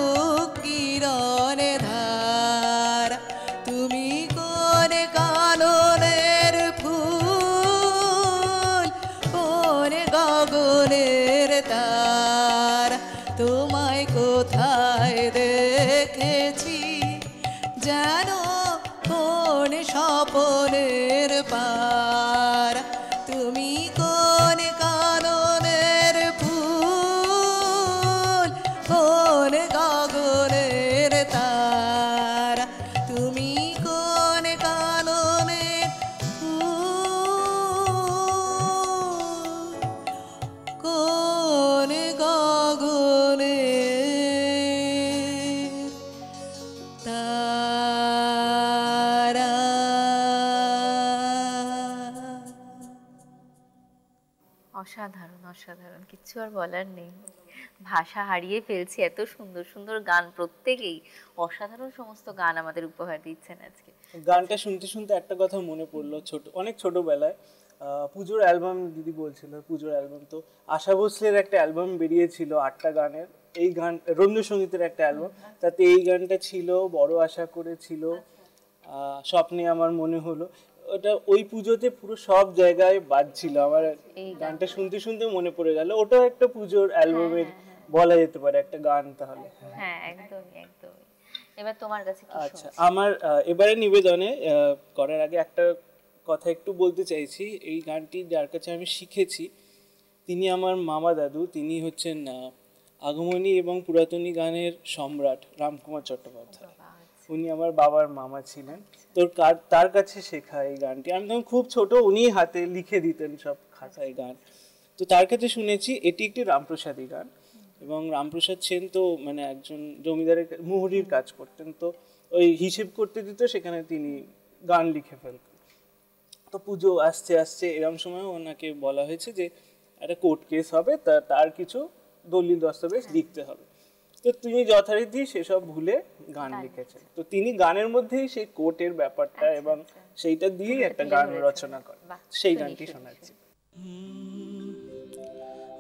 কিরণে ধারা, তুমি কোন কাননের ফুল, কোন গগনের তারা, তোমায় কোথায় দেখেছি যেন কোন স্বপনের পারা, তুমি কোন কাননের ফুল, কোন গগনের তারা, তুমি কোন কাননের ফুল, কোন গগনের তারা। অসাধারণ অসাধারণ, কিচ্ছু আর বলার নেই, ভাষা হারিয়ে ফেলছি। এত সুন্দর সুন্দর গান, প্রত্যেকেই অসাধারণ সমস্ত গান আমাদের উপহার দিচ্ছেন আজকে। গানটা শুনতে শুনতে একটা কথা মনে পড়লো, অনেক ছোটবেলায় পুজোর অ্যালবাম, দিদি বলছিল পুজোর অ্যালবাম, তো আশা ভোসলের একটা অ্যালবাম বেরিয়েছিল 8টা গানের, এই গান রবীন্দ্রসঙ্গীতের একটা অ্যালবাম, তাতে এই গানটা ছিল, বড় আশা করেছিল, স্বপ্নে আমার মনে হলো। ওটা ওই পুজোতে পুরো সব জায়গায় বাজছিল, আমার গানটা শুনতে শুনতে মনে পড়ে গেল। ওটাও একটা পুজোর অ্যালবামের বলা যেতে পারে একটা গান তাহলে। হ্যাঁ, একদমই একদমই। এবার তোমার কাছে কি? আচ্ছা, আমার এবারে নিবেদনে করার আগে একটা কথা একটু বলতে চাইছি। এই গানটি যার কাছে আমি শিখেছি তিনি আমার মামা দাদু, তিনি হচ্ছেন আগমনী এবং পুরাতনী গানের সম্রাট রামকুমার চট্টোপাধ্যায়। উনি আমার বাবার মামা ছিলেন, তো তার কাছে শেখা এই গানটি। আমি তখন খুব ছোট, উনি হাতে লিখে দিতেন সব খাতায় গান, তো তার কাছে শুনেছি। এটি একটি রামপ্রসাদী গান। এবং রামপ্রসাদ সেন তো মানে একজন জমিদারের মুহুরির কাজ করতেন, তো ওই হিসেব করতে দিত, সেখানে তিনি গান লিখে ফেলতেন। তো পুজো আসছে আসছে এরকম সময় ওনাকে বলা হয়েছে যে একটা কোর্ট কেস হবে, তার কিছু দলিল দস্তাবেজ লিখতে হবে। তো তিনি যথারীতি সেসব ভুলে গান লিখেছেন। তো তিনি গানের মধ্যেই সেই কোর্টের ব্যাপারটা এবং সেইটা দিয়েই একটা গান রচনা করেন। সেই গানটি শোনাচ্ছি।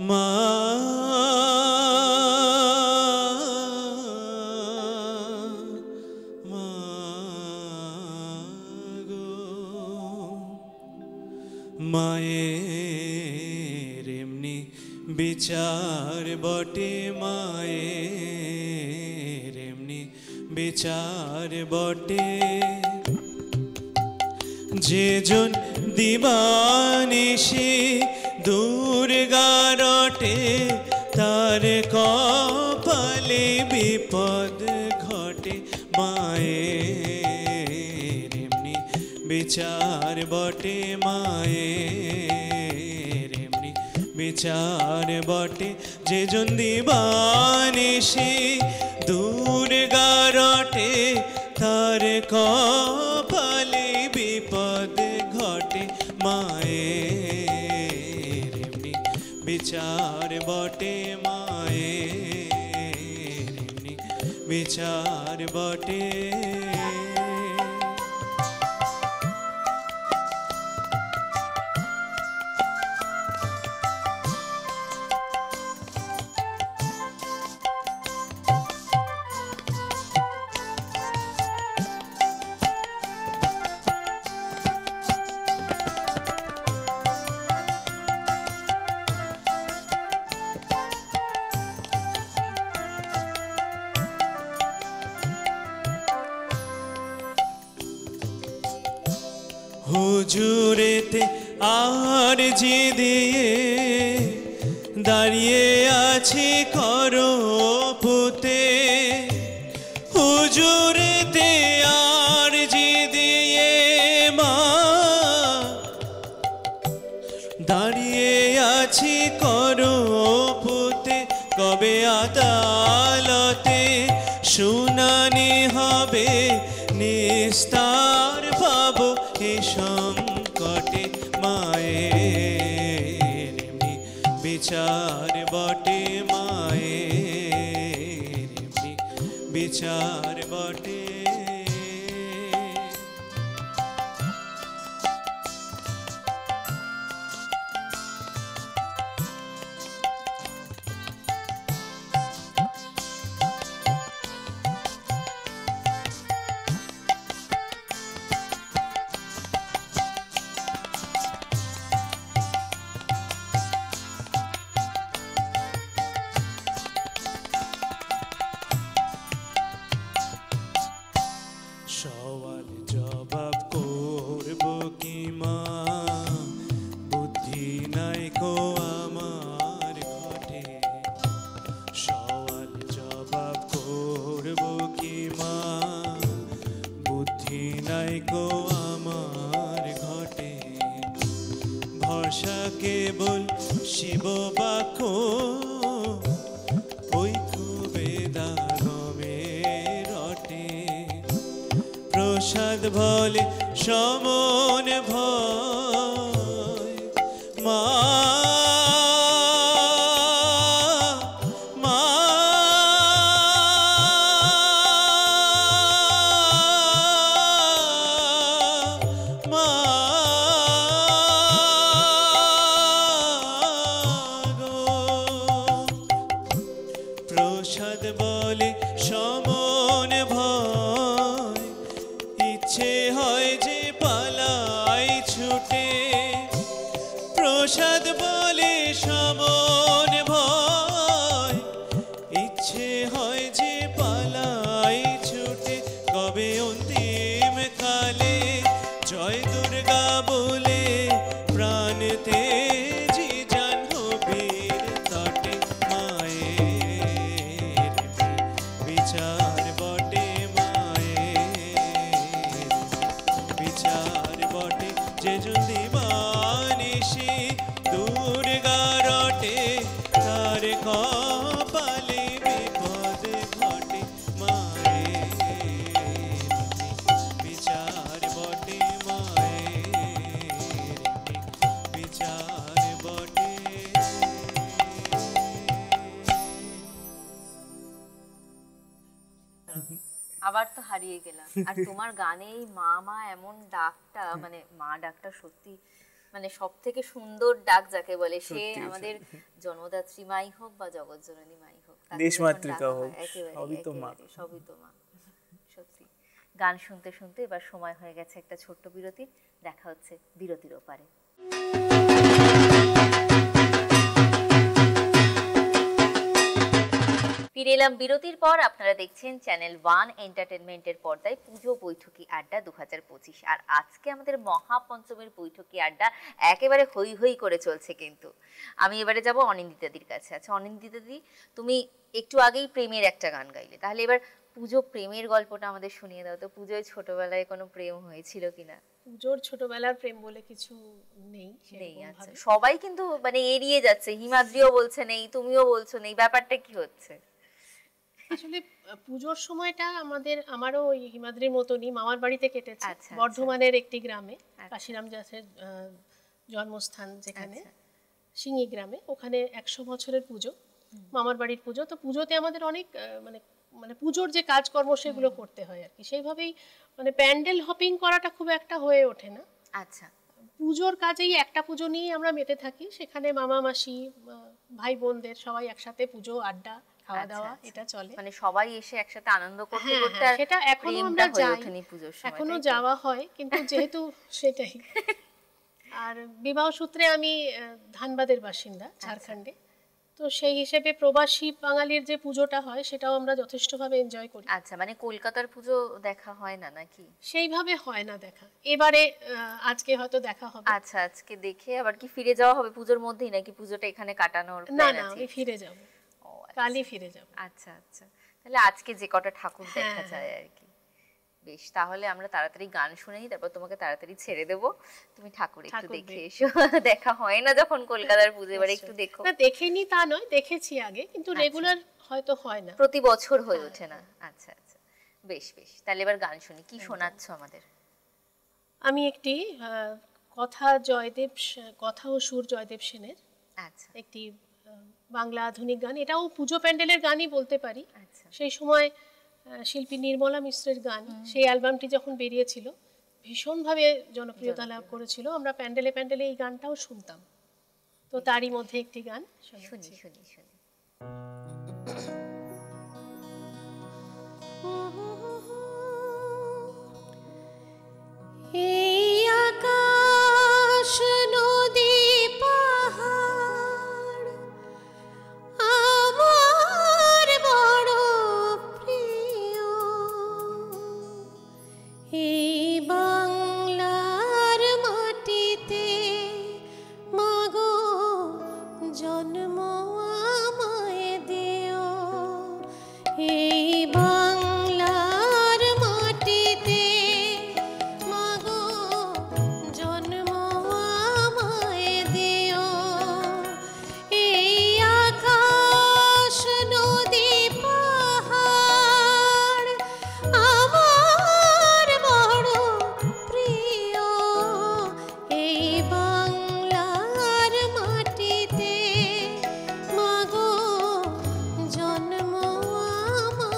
মা মায়ের এমনি বিচার বটে, মায়ের এমনি বিচার বটে, যেজন দিবানিশি দুর্গা রটে, তার কপালে বিপদ ঘটে। মায়ের এমনি বিচার বটে, মায়ের এমনি বিচার বটে, যেজন দিবানিশি দুর্গা রটে, তার কপালে বিপদ ঘটে। মায়ের এমনি বিচার বটে, মায়ের এমনি বিচার বটে। হুজুরেতে আর জি দিয়ে দাঁড়িয়ে আছি করপুতে, হুজুরেতে আর জি দিয়ে মা দাঁড়িয়ে আছি করপুতে, কবে আদালতে শুনানি হবে, নিস্তার পাবো এ সংকটে। মায়ের এমনি বিচার বটে, মায়ের এমনি বিচার বটে। সওয়াল জবাব করব কি মা, বুদ্ধি নাই কো আমার ঘটে। সওয়াল জবাব করব কি মা, বুদ্ধি নাই কো আমার ঘটে। ভরসা কেবল শিব বাক্য, ওই কুবেদা গমে রটে। প্রসাদ বলে সমন ভয়, মা মা মা গো। প্রসাদ বলে সমন ভয়, ইচ্ছে হয় যে পালাই ছুটে। প্রসাদ বলে সমন ভয়, ইচ্ছে হয় যে পালাই ছুটে। কবে অন্তিম কালে জয় দুর্গা বলে প্রাণ তেজি জাহ্নবীর তটে। মায়ের বিচার আবার তো হারিয়ে গেলাম। আর তোমার গানে এই মা মা এমন ডাকটা, মানে মা ডাকটা সত্যি মানে সব থেকে সুন্দর ডাক যাকে বলে, সে আমাদের জন্মদাত্রী মাই হোক বা জগৎ জননী মাই হোক, দেশমাতৃকা হোক, সবই তো মা। সবই তো মা। সত্যি গান শুনতে শুনতে এবার সময় হয়ে গেছে একটা ছোট্ট বিরতির। দেখা হচ্ছে বিরতির ওপারে। ফিরে এলাম বিরতির পর। আপনারা দেখছেন চ্যানেল ওয়ান এন্টারটেনমেন্টের পর্দায় পুজো বৈঠকি আড্ডা 2025। আর আজকে আমাদের মহাপঞ্চমীর বৈঠকি আড্ডা একেবারে হই হই করে চলছে। কিন্তু আমি এবারে যাব অনিন্দিতাদির কাছে। আচ্ছা অনিন্দিতাদি, তুমি একটু আগেই প্রেমের একটা গান গাইলে, তাহলে এবার পুজো প্রেমের গল্পটা আমাদের শুনিয়ে দাও তো। পুজোয় ছোটবেলায় কোনো প্রেম হয়েছিল কিনা? পুজোর ছোটবেলার প্রেম বলে কিছু নেই। আচ্ছা, সবাই কিন্তু মানে এড়িয়ে যাচ্ছে, হিমাদ্রিও বলছে নেই, তুমিও বলছো নেই, ব্যাপারটা কি হচ্ছে? আসলে পুজোর সময়টা আমারও ওই হিমাদ্রির মতনই মামার বাড়িতে কেটেছে। বর্ধমানের একটি গ্রামে, কাশিরাম দাসের জন্মস্থান যেখানে, সিঙ্গি গ্রামে। ওখানে 100 বছরের পুজো, মামার বাড়ির পুজো। তো পুজোতে আমাদের অনেক মানে পুজোর যে কাজকর্ম সেগুলো করতে হয় আর কি। সেইভাবেই মানে প্যান্ডেল হপিং করাটা খুব একটা হয়ে ওঠে না। আচ্ছা, পুজোর কাজেই একটা পুজো নিয়ে আমরা মেতে থাকি। সেখানে মামা মাসি ভাই বোনদের সবাই একসাথে পুজো, আড্ডা, খাওয়া দাওয়া এটা চলে। মানে সবাই এসে একসাথে আনন্দ করতে করতে। সেটা এখনো আমরা যাই, এখনো যাওয়া হয়, কিন্তু যেহেতু সেটাই। আর বিবাহ সূত্রে আমি ধানবাদের বাসিন্দা, ঝাড়খণ্ডে। তো সেই হিসেবে প্রবাসী বাঙালির যে পুজোটা হয় সেটাও আমরা যথেষ্টভাবে এনজয় করি। আচ্ছা, মানে কলকাতার পুজো দেখা হয় না নাকি? সেইভাবে হয় না দেখা। এবারে আজকে হয়তো দেখা হবে। আচ্ছা, আজকে দেখে আবার কি ফিরে যাওয়া হবে পুজোর মধ্যেই, নাকি পুজোটা এখানে কাটানোর না প্ল্যান না, আছে? আমি ফিরে যাব, কালই ফিরে যাব। আচ্ছা আচ্ছা, তাহলে আজকে যে কটা ঠাকুর দেখা যায় আর কি। বেশ, তাহলে আমরা তাড়াতাড়ি গান শুনে নিই, তারপর তোমাকে তাড়াতাড়ি ছেড়ে দেবো, তুমি ঠাকুর একটু দেখে এসো। দেখা হয় না যখন কলকাতার পুজো, এবার একটু দেখো। না দেখিনি তা নয়, দেখেছি আগে, কিন্তু রেগুলার হয়তো হয় না, প্রতি বছর হয়ে ওঠে না। আচ্ছা আচ্ছা, বেশ বেশ, তাহলে এবার গান শুনি। কি শোনাচ্ছ আমাদের? আমি একটি কথা ও সুর জয়দেব সেনের একটি বাংলা আধুনিক গান। এটাও পুজো প্যান্ডেলের গানই বলতে পারি। সেই সময় শিল্পী নির্মলা মিশ্রের গান, সেই অ্যালবামটি যখন বেরিয়েছিল ভীষণভাবে জনপ্রিয়তা লাভ করেছিল। আমরা প্যান্ডেলে প্যান্ডেলে এই গানটাও শুনতাম। তো তারই মধ্যে একটি গান শুনি শুনি শুনি। এই আকাশ নদী পাহাড় আমার বড় প্রিয়, এই বাংলার মাটিতে মাগো জন্ম আমায় দিও, এই বাংলার মাটিতে মাগো জন্ম আমায় দিও, এই আকাশ নদী পাহাড় আমার বড় প্রিয়, এই বাংলার মাটিতে মাগো জন্ম আমায়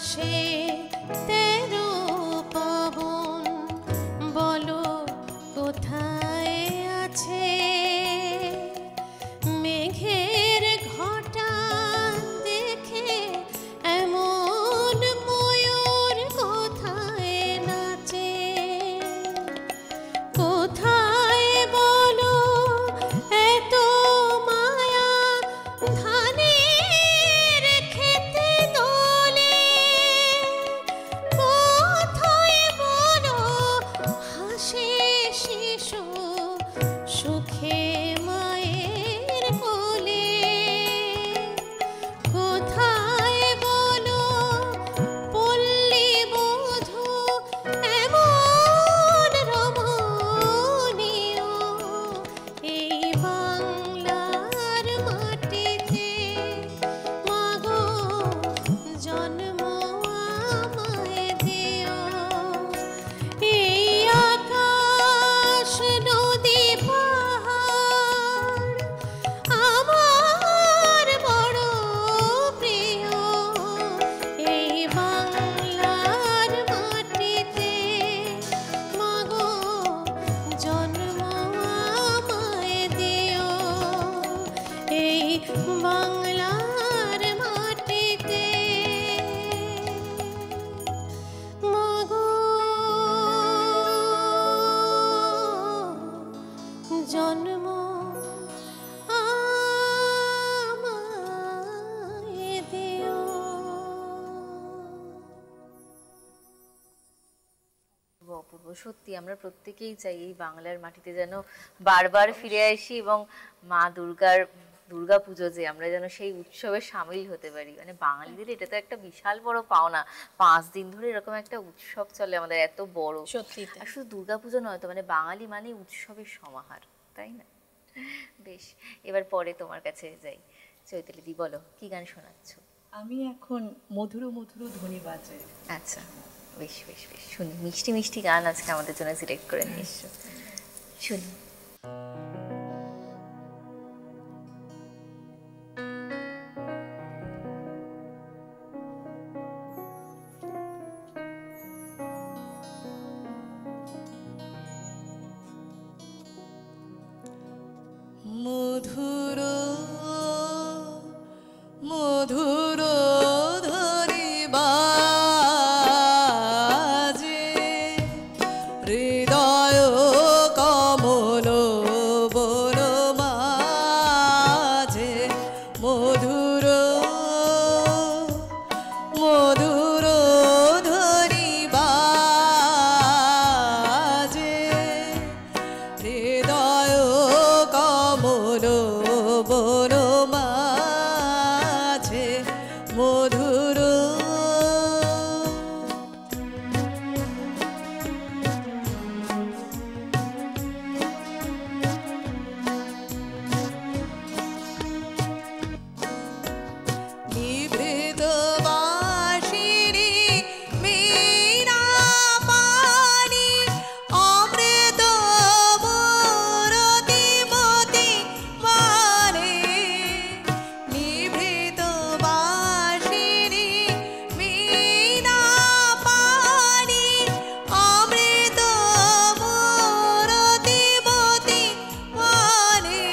মাসে 13 পাবন বলো কোথায় আছে মেঘের ঘটা দেখে এমন ময়ূর কোথায় নাচে কোথায় বলো এত মায়া ধানের খেতে দোলে কোথায় বলো হাসে শিশু সুখে মায়ের কোলে কোথায় বলো পল্লী বধূ এমন রমণীয় এই বাংলার মাটিতে মাগো জন্ম আমায় দিও এই আকাশ নদী পাহাড় আমার বড় প্রিয় এই বাংলার মাটিতে মাগো জন্ম আমায় দিও এই বাংলার মাটিতে মাগো জন্ম আমায় দিও অপূর্ব, সত্যি আমরা প্রত্যেকেই চাই এই বাংলার মাটিতে যেন বারবার ফিরে আসি এবং মা দুর্গা পুজো যে আমরা যেন সেই উৎসবে সামিল হতে পারি। মানে বাঙালিদের এটা তো একটা বিশাল বড় পাওনা, 5 দিন ধরে এরকম একটা উৎসব চলে আমাদের এত বড়। সত্যি আর শুধু দুর্গা পুজো নয় তো, মানে বাঙালি মানে উৎসবের সমাহার, তাই না? বেশ, এবার পরে তোমার কাছে যাই। চৈতালি দি, বলো কি গান শোনাচ্ছ? আমি এখন মধুর মধুর ধ্বনি বাজে। আচ্ছা, বেশ বেশ বেশ, শুনি। মিষ্টি মিষ্টি গান আজকে আমাদের জন্য সিলেক্ট করে নিয়ে এসছো, শুনি। মধুর মধুর ধ্বনি বাজে হৃদয় কমল বন মাঝে মধুর মধুর ধ্বনি বাজে হৃদয় কমল বন মাঝে মধুর নিভৃত বাঁশিরি মীরা পানি অমৃত মূরতি মতি মানে নিভৃত বাঁশিরি মীরা পানি অমৃত মূরতি মতি মানে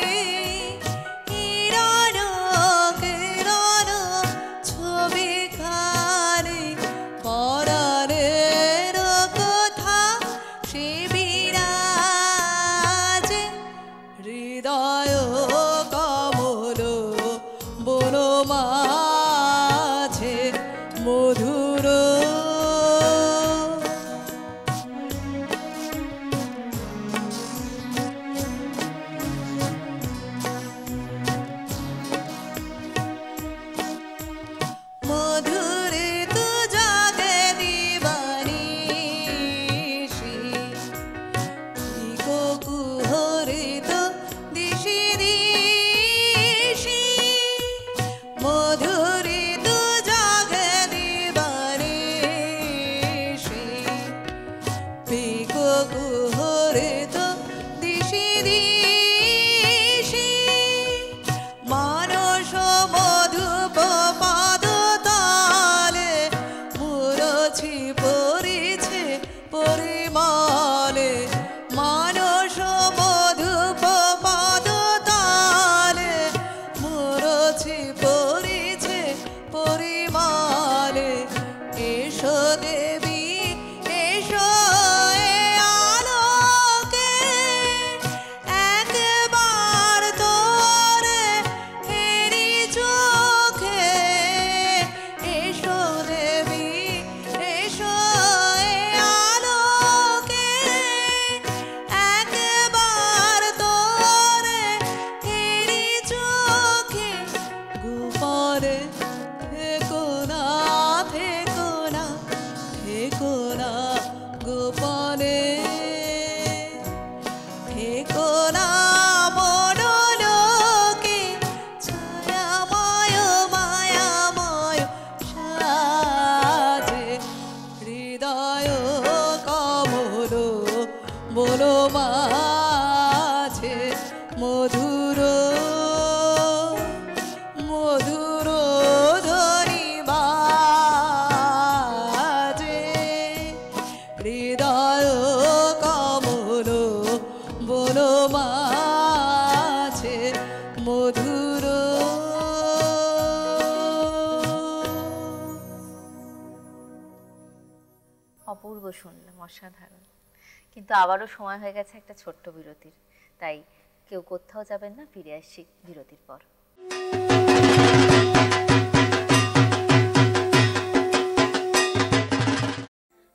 কিরণ কিরণ ছবি খানি পরাণের কথা সে বিরাজে হৃদয় কমল বন মাঝে মধুর মধুরে তু জাগে দিবানিশি কুহরে তো দিশি দিশি মধুরে তু জাগে দিবানিশি কুহরে তো দিশি দিশি মানস মধুপ পাদ দেবী এসো এ আলোকে একবার তোরে হেরি চোখে এসো দেবী এসো এ আলোকে একবার তোরে হেরি চোখে গোপনে থেকো না থেকো না থেকো না গোপনে থেকো না মনোলোকে ছায়াময় মায়াময় সাজে হৃদয় কমল বলো মাঝে মধুর মধুর ধ্বনি বাজে হৃদয় কমল বলো মাঝে মধুর অপূর্ব শুনলাম, অসাধারণ। কিন্তু আবারও সময় হয়ে গেছে একটা ছোট্ট বিরতির, তাই কেউ কোথাও যাবেন না, ফিরে আসছি বিরতির পর।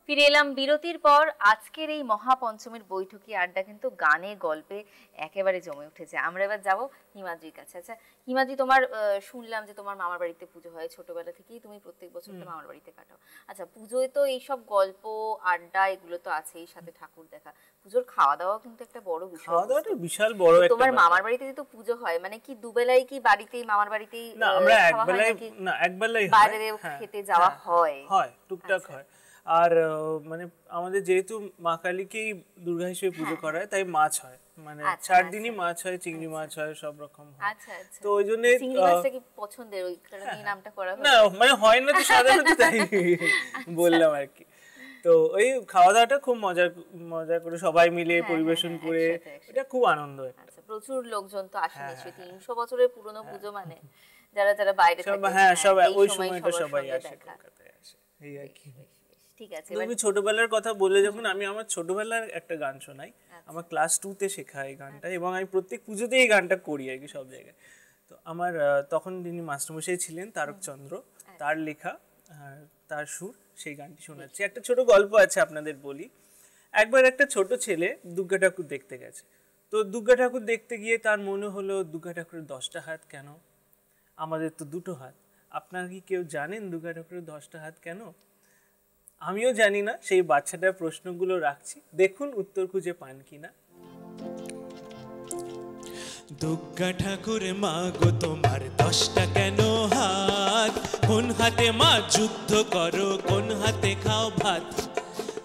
ফিরে এলাম বিরতির পর। আজকের এই মহাপঞ্চমীর বৈঠকি আড্ডা কিন্তু গানে গল্পে একেবারে জমে উঠেছে। আমরা এবার যাব হিমাদ্রির কাছে। আচ্ছা হিমাদ্রি, তোমার শুনলাম যে তোমার মামার বাড়িতে পুজো হয়, ছোটবেলা থেকেই তুমি প্রত্যেক বছরটা মামার বাড়িতে কাটাও। আচ্ছা, পুজোয় তো এইসব গল্প আড্ডা এগুলো তো আছেই, সাথে ঠাকুর দেখা। পুজোর খাওয়া দাওয়া কিন্তু একটা বড় বিষয়। খাওয়া দাওয়াটা বিশাল বড় একটা তোমার মামার বাড়িতে তো পুজো হয়, মানে কি দুবেলাই কি বাড়িতেই মামার বাড়িতেই? না, আমরা একবেলাই না, একবেলাই বাইরে খেতে যাওয়া হয়, হয় টুকটাক হয়। আর মানে আমাদের যেহেতু মা কালীকেই দুর্গা হিসেবে পুজো করা হয়, তাই মাছ হয়, মানে 4 দিনই মাছ হয়, চিংড়ি মাছ হয়, সব রকম হয়। আচ্ছা আচ্ছা। তো ওই জন্য চিংড়ি মাছটা কি পছন্দের, ওই কারণে নামটা করা হয়? না মানে হয় না তো সাধারণত, তাই বললাম আর কি। তো ওই খাওয়া দাওয়াটা খুব মজা করে সবাই মিলে পরিবেশন করে, এটা খুব আনন্দ হয়। আচ্ছা, প্রচুর লোকজন তো আসে নিশ্চয়ই, 300 বছরের পুরনো পুজো, মানে যারা যারা বাইরে থাকে। হ্যাঁ, সবাই ওই সময়টা সবাই আসে, কলকাতায় আসে, এই আর কি। ঠিক আছে। তুমি ছোটবেলার কথা বলে, যখন আমি আমার ছোটবেলার একটা গান শোনাই, আমার ক্লাস 2-তে শেখা এই গানটা, এবং আমি প্রত্যেক পুজোতে এই গানটা করি আর কি, সব জায়গায়। তো আমার তখন যিনি মাস্টারমশাই ছিলেন তারকচন্দ্র, তার লেখা, তার সুর, সেই গানটি শোনাচ্ছি। একটা ছোট গল্প আছে আপনাদের বলি। একবার একটা ছোট ছেলে দুর্গা ঠাকুর দেখতে গেছে। তো দুর্গা ঠাকুর দেখতে গিয়ে তার মনে হলো, দুর্গা ঠাকুরের 10টা হাত কেন, আমাদের তো 2টো হাত। আপনারা কি কেউ জানেন দুর্গা ঠাকুরের 10টা হাত কেন? আমিও জানি না, সেই বাচ্চাটার প্রশ্নগুলো রাখছি, দেখুন উত্তর খুঁজে পান কিনা। দুর্গা ঠাকুর মা গো তোমার 10টা কেন হাত, কোন হাতে মা যুদ্ধ করো, কোন হাতে খাও ভাত।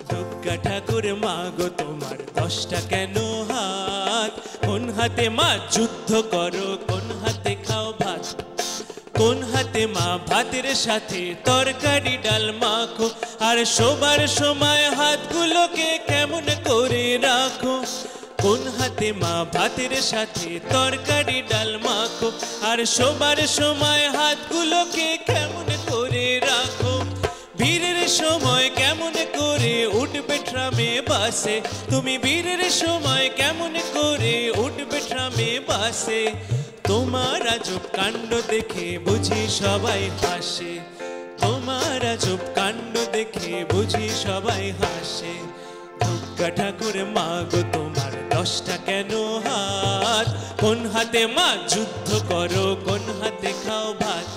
দুর্গা ঠাকুর মা গো তোমার 10টা কেন হাত, কোন হাতে মা যুদ্ধ করো, কোন হাতে খাও ভাত। কোন হাতে মা ভাতের সাথে তরকারি ডাল মাখো, আর শোবার সময় হাতগুলোকে কেমন করে রাখো। কোন হাতে মা ভাতের সাথে তরকারি ডাল মাখো, আর শোবার সময় হাতগুলোকে কেমন করে রাখো। বীরের সময় কেমন করে উঠবে ট্রামে বাসে, তুমি বীরের সময় কেমন করে উঠবে ট্রামে বাসে। তোমার আজব কাণ্ড দেখে বুঝি সবাই হাসে, তোমার আজব কাণ্ড দেখে বুঝি সবাই হাসে। দুর্গা ঠাকুর মা গো তোমার 10টা কেন হাত, কোন হাতে মা যুদ্ধ করো, কোন হাতে খাও ভাত।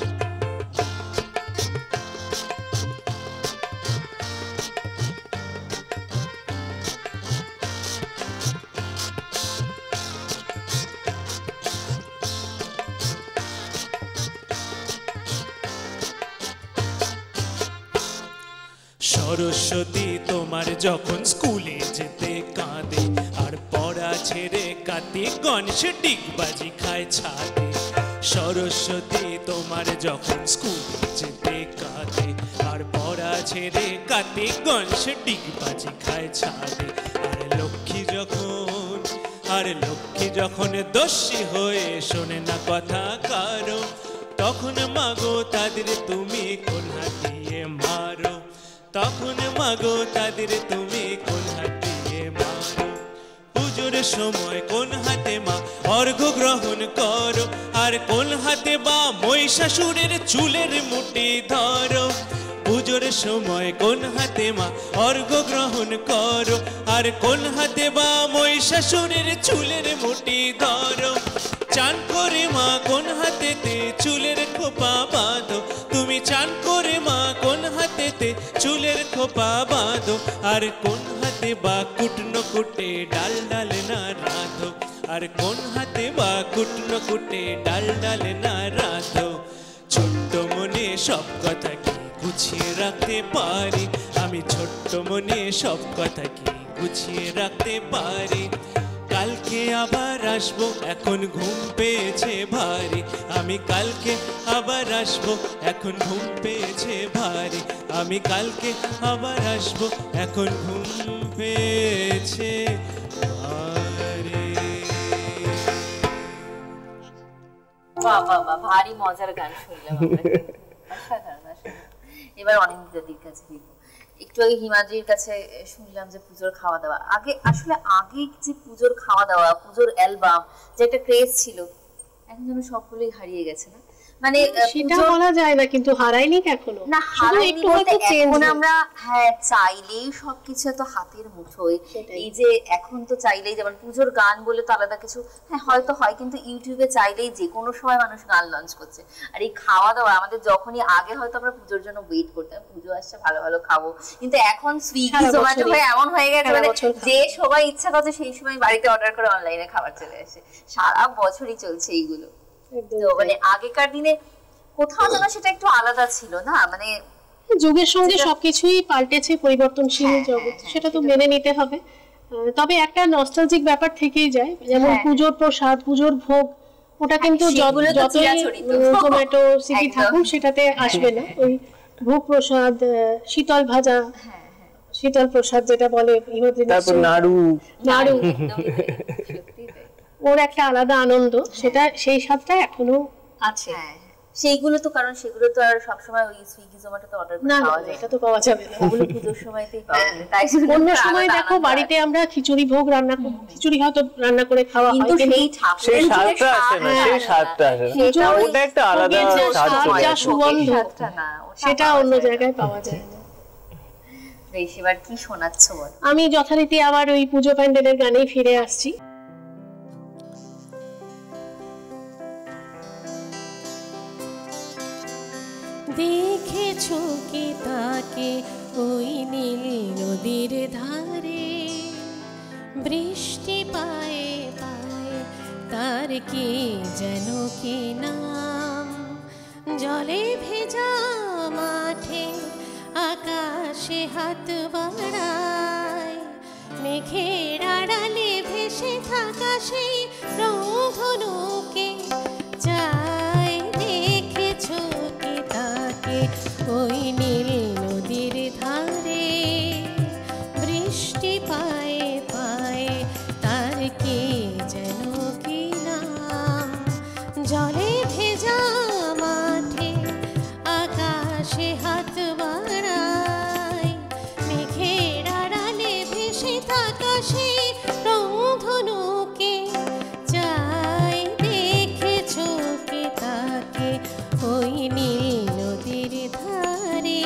সরস্বতী তোমার যখন স্কুলে যেতে কাঁদে, আর পড়া ছেড়ে কার্তিক গণেশ ডিগবাজি খায় ছাদে। সরস্বতী তোমার যখন স্কুলে যেতে কাঁদে, আর পড়া ছেড়ে কার্তিক গণেশ ডিগবাজি খায় ছাদে। আর লক্ষ্মী যখন দোষী হয়ে শোনে না কথা কারো, তখন মাগো তাদের তুমি কোন দিয়ে মারো। তখন মাগো তাদের তুমি কোন হাতে মারো। পুজোর সময় কোন হাতে মা অর্ঘ্য গ্রহণ করো, আর কোন হাতে বা মহিষাসুরের চুলের মুঠি ধরো। পুজোর সময় কোন হাতে মা অর্ঘ্য গ্রহণ করো, আর কোন হাতে বা মহিষাসুরের চুলের মুঠি ধরো। চান করে মা কোন হাতেতে চুলের খোপা বাঁধো, তুমি চান করে মা কোন হাতেতে চুলের খোপা বাঁধো, আর কোন হাতে বা কুটনো কুটে ডাল ডাল না রাঁধো, আর কোন হাতে বা কুটনো কুটে ডাল ডাল না রাঁধো। ছোট্ট মনে সব কথা কি গুছিয়ে রাখতে পারি, আমি ছোট্ট মনে সব কথা কি গুছিয়ে রাখতে পারি। কালকে আবার আসবো, এখন ঘুম পেয়েছে ভারী, আমি কালকে আবার আসবো, এখন ঘুম পেয়েছে ভারী, আমি কালকে আবার আসবো, এখন ঘুম পেয়েছে ভারী। বাহ বাহ বাহ, ভারী মজার গান শুনলাম আমরা কিন্তু। অসাধারণ অসাধারণ। এবার অনিন্দিতাদির কাছে ফিরবো। একটু আগে হিমাদ্রির কাছে শুনলাম যে পুজোর খাওয়া দাওয়া, আগে যে পুজোর খাওয়া দাওয়া, পুজোর অ্যালবাম যে একটা ক্রেজ ছিল, এখন যেন সবগুলোই হারিয়ে গেছে না? মানে সেটা বলা যায় না, কিন্তু হারায়নি এখনো না, হারায়নি বলতে এখন আমরা হ্যাঁ চাইলেই সবকিছু এত হাতের মুঠোয়। এই যে এখন তো চাইলেই, যেমন পুজোর গান বলে তো আলাদা কিছু হ্যাঁ হয়তো হয়, কিন্তু ইউটিউবে চাইলেই যে কোনো সময় মানুষ গান লঞ্চ করছে। আর এই খাওয়া দাওয়া আমাদের যখনই আগে হয়তো আমরা পুজোর জন্য ওয়েট করতাম, পুজো আসছে ভালো ভালো খাবো, কিন্তু এখন সুইগি জোম্যাটো হয়ে এমন হয়ে গেছে মানে যে সবাই ইচ্ছা করছে সেই সময় বাড়িতে অর্ডার করে অনলাইনে খাবার চলে আসে, সারা বছরই চলছে এইগুলো। তো মানে আগেকার দিনে কোথাও যেন সেটা একটু আলাদা ছিল না, মানে যুগের সঙ্গে সবকিছুই পাল্টেছে, পরিবর্তনশীল জগৎ, সেটা তো মেনে নিতে হবে। তবে একটা নস্টালজিক ব্যাপার থেকেই যায়, যেমন পুজোর প্রসাদ, পুজোর ভোগ, ওটা কিন্তু যতই জোম্যাটো সিটি থাকুন সেটাতে আসবে না। ওই ভোগ প্রসাদ, শীতল ভাজা, শীতল প্রসাদ যেটা বলে, তারপর নাড়ু, ওর একটা আলাদা আনন্দ, সেটা সেই স্বাদটা এখনো আছে। সেইগুলো তো, কারণ সেগুলো তো আর সবসময় ওই সুইগি জোম্যাটোতে অর্ডার করে পাওয়া যায়, এটা তো পাওয়া যাবে না, ওগুলো পুজোর সময়তেই পাওয়া যায়। তাই অন্য সময় দেখো বাড়িতে আমরা খিচুড়ি ভোগ রান্না করি, খিচুড়ি হয়তো রান্না করে খাওয়া হয়, কিন্তু সেই স্বাদটা আসে না, সেই স্বাদটা আসে না, ওটা একটা আলাদা স্বাদ, যা সুগন্ধ সেটা অন্য জায়গায় পাওয়া যায় না। বেশ, এবার কি শোনাচ্ছ বল? আমি যথারীতি আবার ওই পুজো প্যান্ডেলের গানেই ফিরে আসছি। দেখেছো কি তাকে ওই নীল নদীর ধারে, বৃষ্টি পায়ে পায়ে তার কি যেন কি নাম, জলে ভেজা মাঠে আকাশে হাত বাড়ায়, মেঘের আড়ালে ভেসে থাকা সেই রংধনুকে চাই। দেখেছো কি তাকে ওই নীল নদীর ধারে, বৃষ্টি পায়ে পায়ে তার কি যেন কি নাম, জলে ভেজা মাঠে আকাশে হাত বাড়ায়, মেঘের আড়ালে ভেসে থাকা সেই রংধনুকে চাই। দেখেছো কি তাকে ওই নীল নদীর ধারে।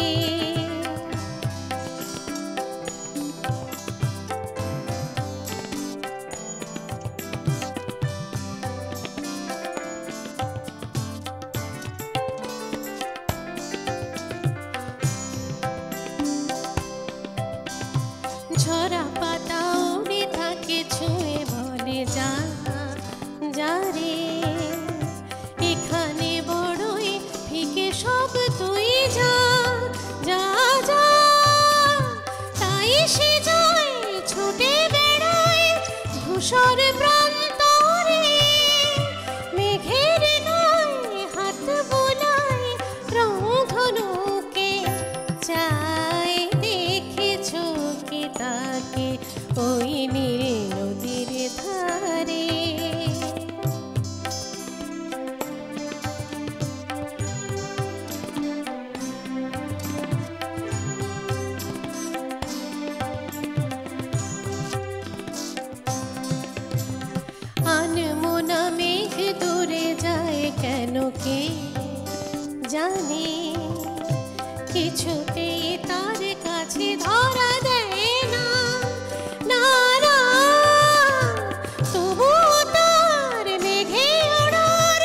ঝরা পাতা উড়ে থাকে ছুঁয়ে বলে যা যা রে, এখানে বড়ই ফিকে সব তুই যা যা যা, তাই সে যায় ছুটে বেড়ায় ধূসর প্রান্তরে, মেঘের গায়ে হাত বোলায় রংধনুকে চাই। দেখেছো কি তাকে ওই নীল নদীর ধারে। কিছুতেই তার কাছে ধরা দেয় না, না না, তবুও তার মেঘে ওড়ার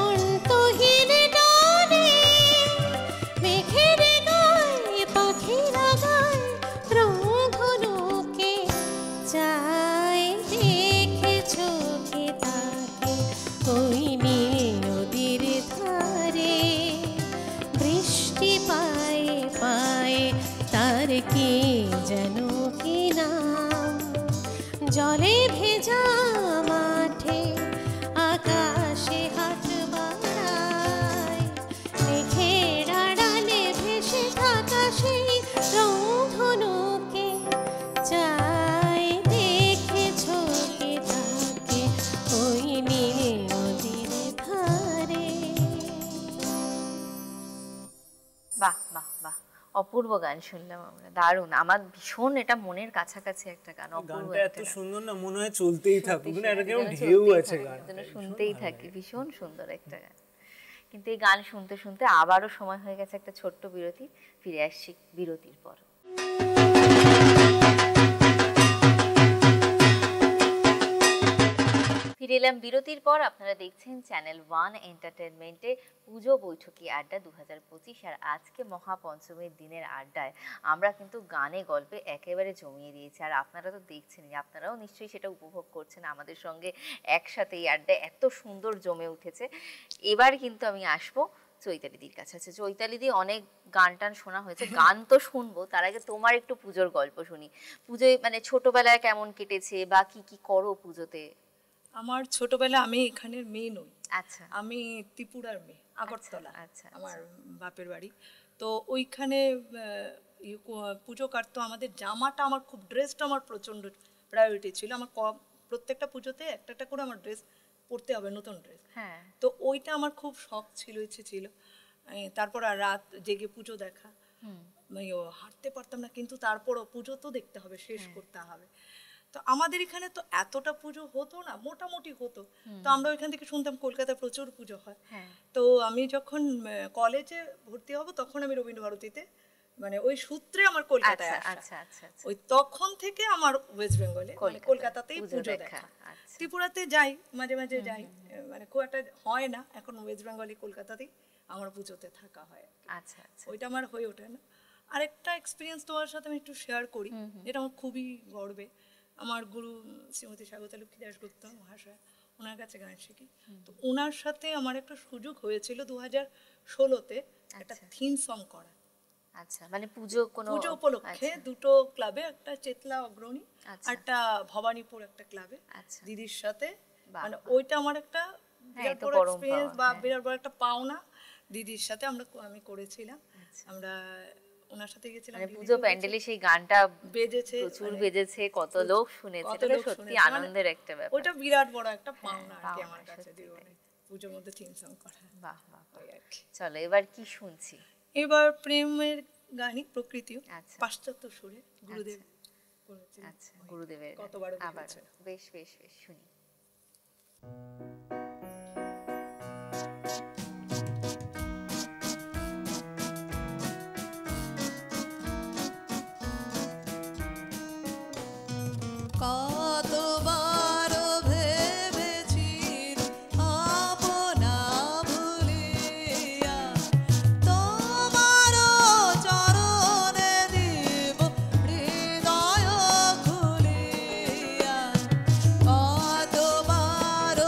অন্তহীন টানে, মেঘের গায়ে পাখিরা গায় রংধনুকে চায়, দেখেছো কি তাকে ওই নীল নদীর ধারে, বৃষ্টি পায়ে পায়ে তার কি যেন কি নাম, জলে ভেজা মাঠে আকাশে হাত বাড়ায়, মেঘের আড়ালে ভেসে থাকা সেই রংধনুকে চায়, দেখেছো কি তাকে ওই নীল নদীর ধারে। বাহ বাহ বাহ, অপূর্ব গান শুনলাম আমরা, দারুণ। আমার ভীষণ এটা মনের কাছাকাছি একটা গান, অপূর্ব গানটা এত একটা গান। সুন্দর না, মনে হয় চলতেই থাকুক, সত্যি না এটা কেমন সত্যি ঢেউ চলতেই আছে থাকে, গান, যেন শুনতেই থাকি, ভীষণ সুন্দর একটা গান। কিন্তু এই গান শুনতে শুনতে আবারও সময় হয়ে গেছে একটা ছোট্ট বিরতি, ফিরে আসছি বিরতির পর। ফিরে এলাম বিরতির পর। আপনারা দেখছেন চ্যানেল ওয়ান এন্টারটেনমেন্টে পুজো বৈঠকি আড্ডা 2025। আর আজকে মহাপঞ্চমীর দিনের আড্ডায় আমরা কিন্তু গানে গল্পে একেবারে জমিয়ে দিয়েছি। আর আপনারা তো দেখছেনই, আপনারাও নিশ্চয়ই সেটা উপভোগ করছেন আমাদের সঙ্গে একসাথে। এই আড্ডায় এত সুন্দর জমে উঠেছে। এবার কিন্তু আমি আসবো চৈতালিদির কাছে। আছে চৈতালিদি, অনেক গান টান শোনা হয়েছে, গান তো শুনবো, তার আগে তোমার একটু পুজোর গল্প শুনি। পুজোয় মানে ছোটবেলায় কেমন কেটেছে বা কি কি করো পুজোতে? আমার ছোটবেলা, আমি এখানের মেয়ে নই, আচ্ছা, আমি ত্রিপুরার মেয়ে, আগরতলা আচ্ছা, আমার বাপের বাড়ি। তো ওইখানে পুজো কাটতো। আমাদের জামাটা, আমার খুব ড্রেসটা আমার প্রচণ্ড প্রায়োরিটি ছিল। আমার প্রত্যেকটা পুজোতে একটা একটা করে আমার ড্রেস পরতে হবে, নতুন ড্রেস। হ্যাঁ, তো ওইটা আমার খুব শখ ছিল, ইচ্ছে ছিল। তারপর আর রাত জেগে পুজো দেখা, হাঁটতে পারতাম না, কিন্তু তারপরও পুজো তো দেখতে হবে, শেষ করতে হবে। তো আমাদের এখানে তো এতটা পুজো হতো না, মোটামুটি হতো। তো আমরা ওইখান থেকে শুনতাম কলকাতায় প্রচুর পুজো হয়। তো আমি যখন কলেজে ভর্তি হব তখন আমি রবীন্দ্রভারতীতে, মানে ওই সূত্রে আমার কলকাতায় আসা। আচ্ছা আচ্ছা আচ্ছা, ওই তখন থেকে আমার ওয়েস্ট বেঙ্গলে, মানে কলকাতাতেই পুজো দেখা। ত্রিপুরাতে যাই, মাঝে মাঝে যাই, মানে খুব একটা হয় না। এখন ওয়েস্ট বেঙ্গলে কলকাতাতেই আমার পুজোতে থাকা হয়। আচ্ছা আচ্ছা, ওইটা আমার হয়ে ওঠে না। আরেকটা এক্সপিরিয়েন্স তোমার সাথে আমি একটু শেয়ার করি, যেটা আমার খুবই গর্বে। আমার গুরু শ্রীমতী স্বাগতা লক্ষ্মী দাশগুপ্ত মহাশয়, ওনার কাছে গান শিখি। তো ওনার সাথে আমার একটা সুযোগ হয়েছিল 2016-তে একটা থিম সং করা। আচ্ছা, মানে পুজো কোনো পুজো উপলক্ষে দুটো ক্লাবে, একটা চেতলা অগ্রণী, একটা ভবানীপুর একটা ক্লাবে দিদির সাথে। মানে ওইটা আমার একটা বিরাট বড় এক্সপেরিয়েন্স বা বিরাট বড় একটা পাওনা। দিদির সাথে আমি করেছিলাম। আমরা ওনার সাথে গেছিলাম, মানে পুজো প্যান্ডেলে সেই গানটা বেজেছে, প্রচুর বেজেছে, কত লোক শুনেছে, এটা সত্যি আনন্দের একটা ব্যাপার। ওটা বিরাট বড় একটা পাওনা আর কি আমার কাছে জীবনে, পুজোর মধ্যে থিম সং করা। বাহ বাহ, চলো এবার কি শুনছি? এবার প্রেমের গানই, প্রকৃতিও, পাশ্চাত্য সুরে, গুরুদেব করেছেন। আচ্ছা, গুরুদেবের কতবার আবার বেশ বেশ বেশ শুনি। কতবার ভেবেছি আপনা ভুলিয়া তোমার চরণে দিব হৃদয় খুলিয়া। কতবার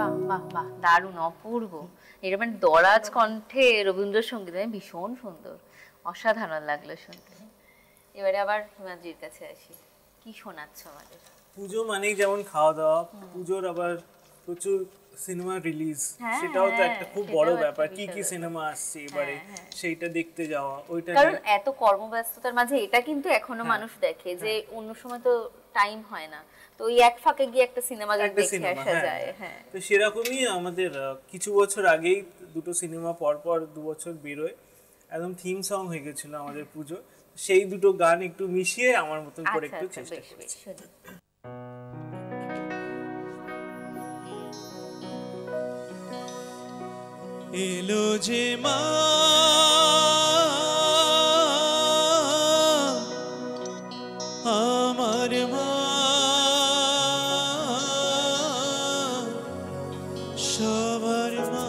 বাহ বাহ বাহ, দারুণ, অপূর্ব। এটা মানে দরাজ কণ্ঠে রবীন্দ্রসঙ্গীত ভীষণ সুন্দর, অসাধারণ লাগলো শুনতে। এবারে আবার হিমাদ্রির কাছে আসি, কি শোনাচ্ছ আমাদের? পুজো মানেই যেমন খাওয়া দাওয়া, পুজোর আবার প্রচুর সিনেমা রিলিজ, সেটাও তো একটা খুব বড় ব্যাপার। কি কি সিনেমা আসছে এবারে সেইটা দেখতে যাওয়া, ওইটা কারণ এত কর্মব্যস্ততার মাঝে এটা কিন্তু এখনো মানুষ দেখে, যে অন্য সময় তো টাইম হয় না, তো ওই এক ফাঁকে গিয়ে একটা সিনেমা দেখে আসা যায়। হ্যাঁ, তো সেরকমই আমাদের কিছু বছর আগেই দুটো সিনেমা পরপর 2 বছর বেরোয়, একদম থিম সং হয়ে গেছিল আমাদের পুজো। সেই দুটো গান একটু মিশিয়ে আমার মতন করে একটু চেষ্টা করছি। এলো যে মা আমার মা, সবার মা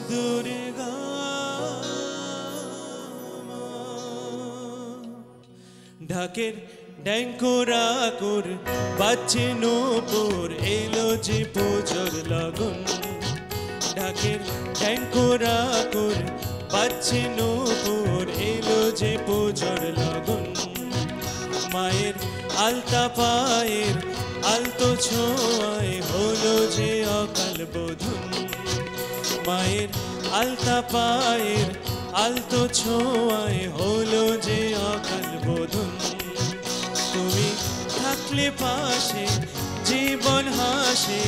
দুর্গা মা। ঢাকের ড্যাঙ্কোরা কর বাজছে নূপুর, এলো যে পুজোর লগন। ঢাকের ড্যাঙ্কোরা কর বাজছে নূপুর, এলো যে পুজোর লগন। মায়ের আলতা পায়ের আলতো ছোঁয়ায় হলো যে অকাল বোধন। মায়ের আলতা পায়ের আলতো ছোঁয়ায় হলো যে অকাল বোধন। তুমি থাকলে পাশে জীবন হাসে,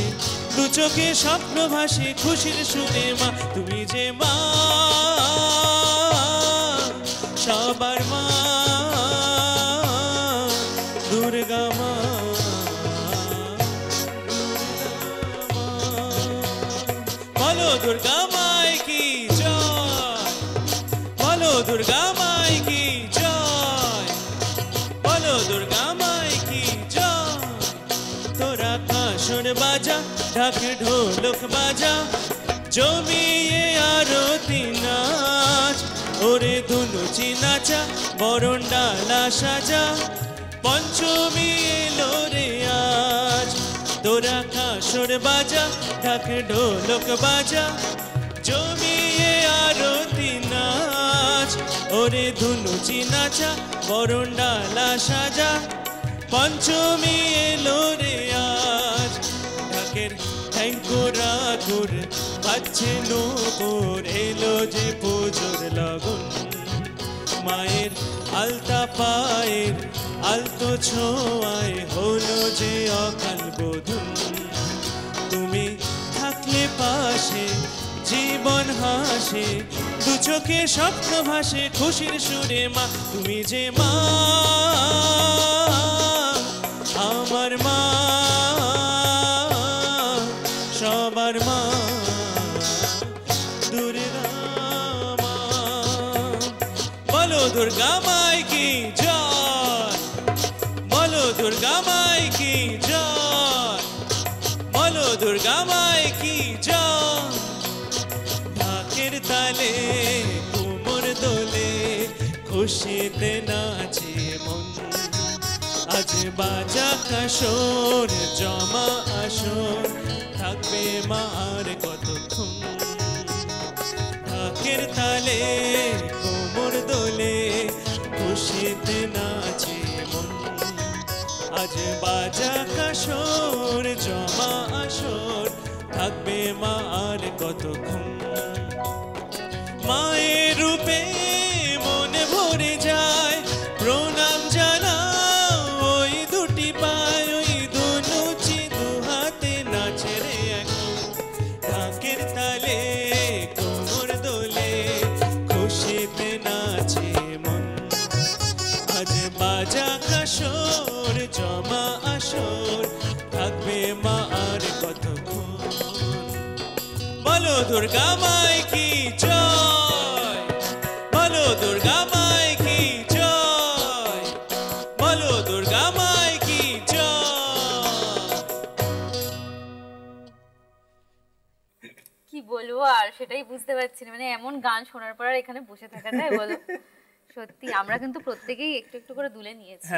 দু চোখে স্বপ্ন ভাসে খুশির সুরে মা। তুমি যে মা সবার মা, দুর্গা মা, বলো দুর্গা মাই কি জয়, বলো দুর্গা মাই কি জয়, বলো দুর্গা মাই কি জয়। তোরা কাঁসর বাজা, ঢাক ঢোলক বাজা, জমিয়ে আরতি নাচ, ওরে ধুনুচি নাচা, বরণ ডালা সাজা, পঞ্চমী এলো রে আজ। তোরা কাঁসর বাজা, ঢাক ঢোলক বাজা, জমিয়ে আরতি নাচ, ওরে ধুনুচি নাচা, বরণ ডালা সাজা, পঞ্চমী এলো রে আজ। ঢাকের ঠ্যাঙ্কোরা ঘুর বাজছে নূপুর, এলো যে পুজোর লগন। মায়ের আলতা পায়ের আলতো ছোঁয়ায় হলো যে অকাল বোধন। তুমি থাকলে পাশে জীবন হাসে, দু চোখে স্বপ্ন ভাসে খুশির সুরে মা। তুমি যে মা আমার মা, সবার মা, দুর্গা মা। বলো দুর্গা মাই কি জয়, বলো দুর্গা মাই কি জয়, বলো দুর্গা মাই কি জয়। ঢাকের তালে কোমর দোলে খুশিতে নাচে মন, আজ বাজা কাসর জমা আসর, থাকবে মা আর কতক্ষণ। ঢাকের তালে কোমর দোলে খুশিতে নাচে মন, আজ বাজা কাসর জমা আসর, থাকবে মা আর কতক্ষণ। মায়ের রূপে মন ভরে যায়, প্রণাম জানাও ওই দুটি পায়, ওই ধনুচি দু হাতে নাচে রে এখন। ঢাকের তালে কোমর দোলে খুশিতে নাচে মন, আজ বাজা কাসর জমা আসর, থাকবে মা আর কতক্ষণ। বলো দুর্গা মাই কি জয়, বলো দুর্গা মাই কি জয়, বলো দুর্গা মাই কি জয়। কি বলবো আর সেটাই বুঝতে পারছি না, মানে এমন গান শোনার পর আর এখানে বসে থাকা যায় বলো? সত্যি আমরা কিন্তু প্রত্যেকেই একটু একটু করে দুলে নিয়েছি।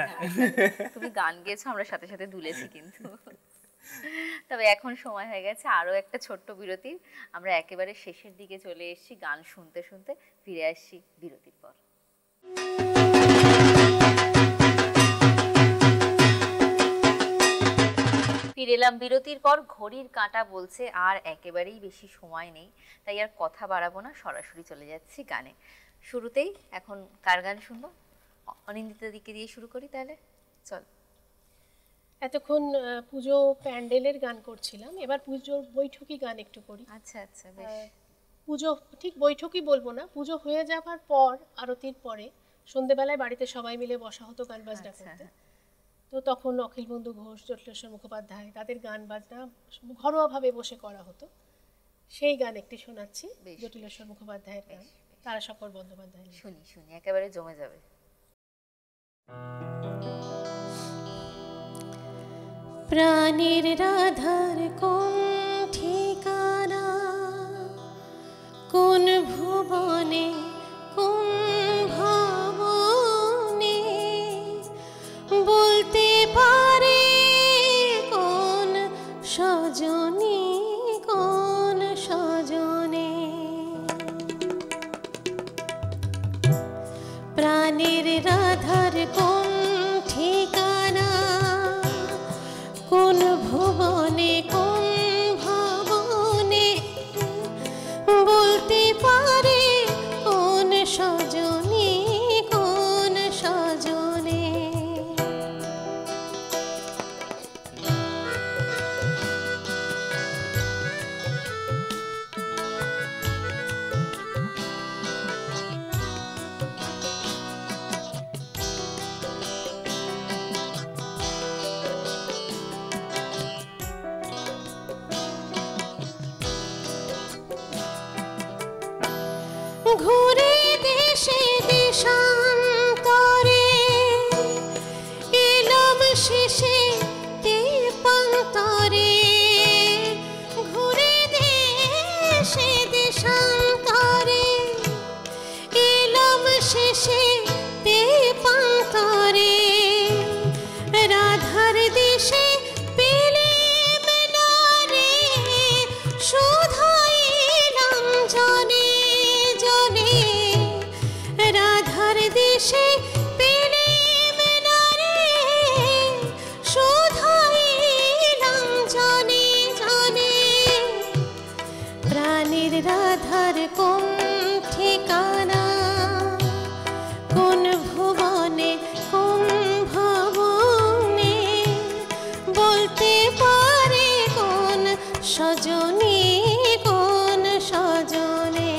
তুমি গান গেয়েছো, আমরা সাথে সাথে দুলেছি কিন্তু। তবে এখন সময় হয়ে গেছে আরো একটা ছোট্ট বিরতির। আমরা একেবারে শেষের দিকে চলে এসেছি, গান শুনতে শুনতে ফিরে আসছি বিরতির পর। ফিরে এলাম বিরতির পর। ঘড়ির কাঁটা বলছে আর একেবারেই বেশি সময় নেই, তাই আর কথা বাড়াবো না, সরাসরি চলে যাচ্ছি গানে। শুরুতেই এখন কার গান শুনবো? অনিন্দিতা দিকে দিয়ে শুরু করি তাহলে, চল। এতক্ষণ পুজো প্যান্ডেলের গান করছিলাম, এবার পুজোর বৈঠকি গান একটু করি। আচ্ছা আচ্ছা, বেশ। পুজো ঠিক বৈঠকি বলবো না, পুজো হয়ে যাবার পর আরতির পরে সন্ধ্যেবেলায় বাড়িতে সবাই মিলে বসা হতো গান বাজনা করতে। তো তখন অখিল বন্ধু ঘোষ, জটিলেশ্বর মুখোপাধ্যায়, তাদের গান বাজনা ঘরোয়াভাবে বসে করা হতো। সেই গান একটি শোনাচ্ছি, জটিলেশ্বর মুখোপাধ্যায়ের গান, তারাশঙ্কর বন্দ্যোপাধ্যায়। শুনি শুনি, একেবারে জমে যাবে। প্রাণের রাধার কোন ঠিকানা, কোন ভুবনে, কোন ভবনে, বলতে পারে কোন সজনী, কোন সজনে। প্রাণের রাধার কোন ঠিকানা, কোন ভুবনে, কোন ভবনে, বলতে পারে কোন সজনী, কোন সজনে। ঘুরে দেশে দেশান্তরে এলাম শেষে তেপান্তরে, ঘুরে দেশে দেশান্তরে এলাম শেষে তেপান্তরে, রাধার দেশে পেলেম না রে শুধাইলাম জনে জনে, রাধার দেশে পেলেম না রে শুধাইলাম জনে জনে। প্রাণের রাধার কোন ঠিকানা, কোন ভুবনে, কোন ভবনে, বলতে পারে কোন সজনী, কোন সজনে।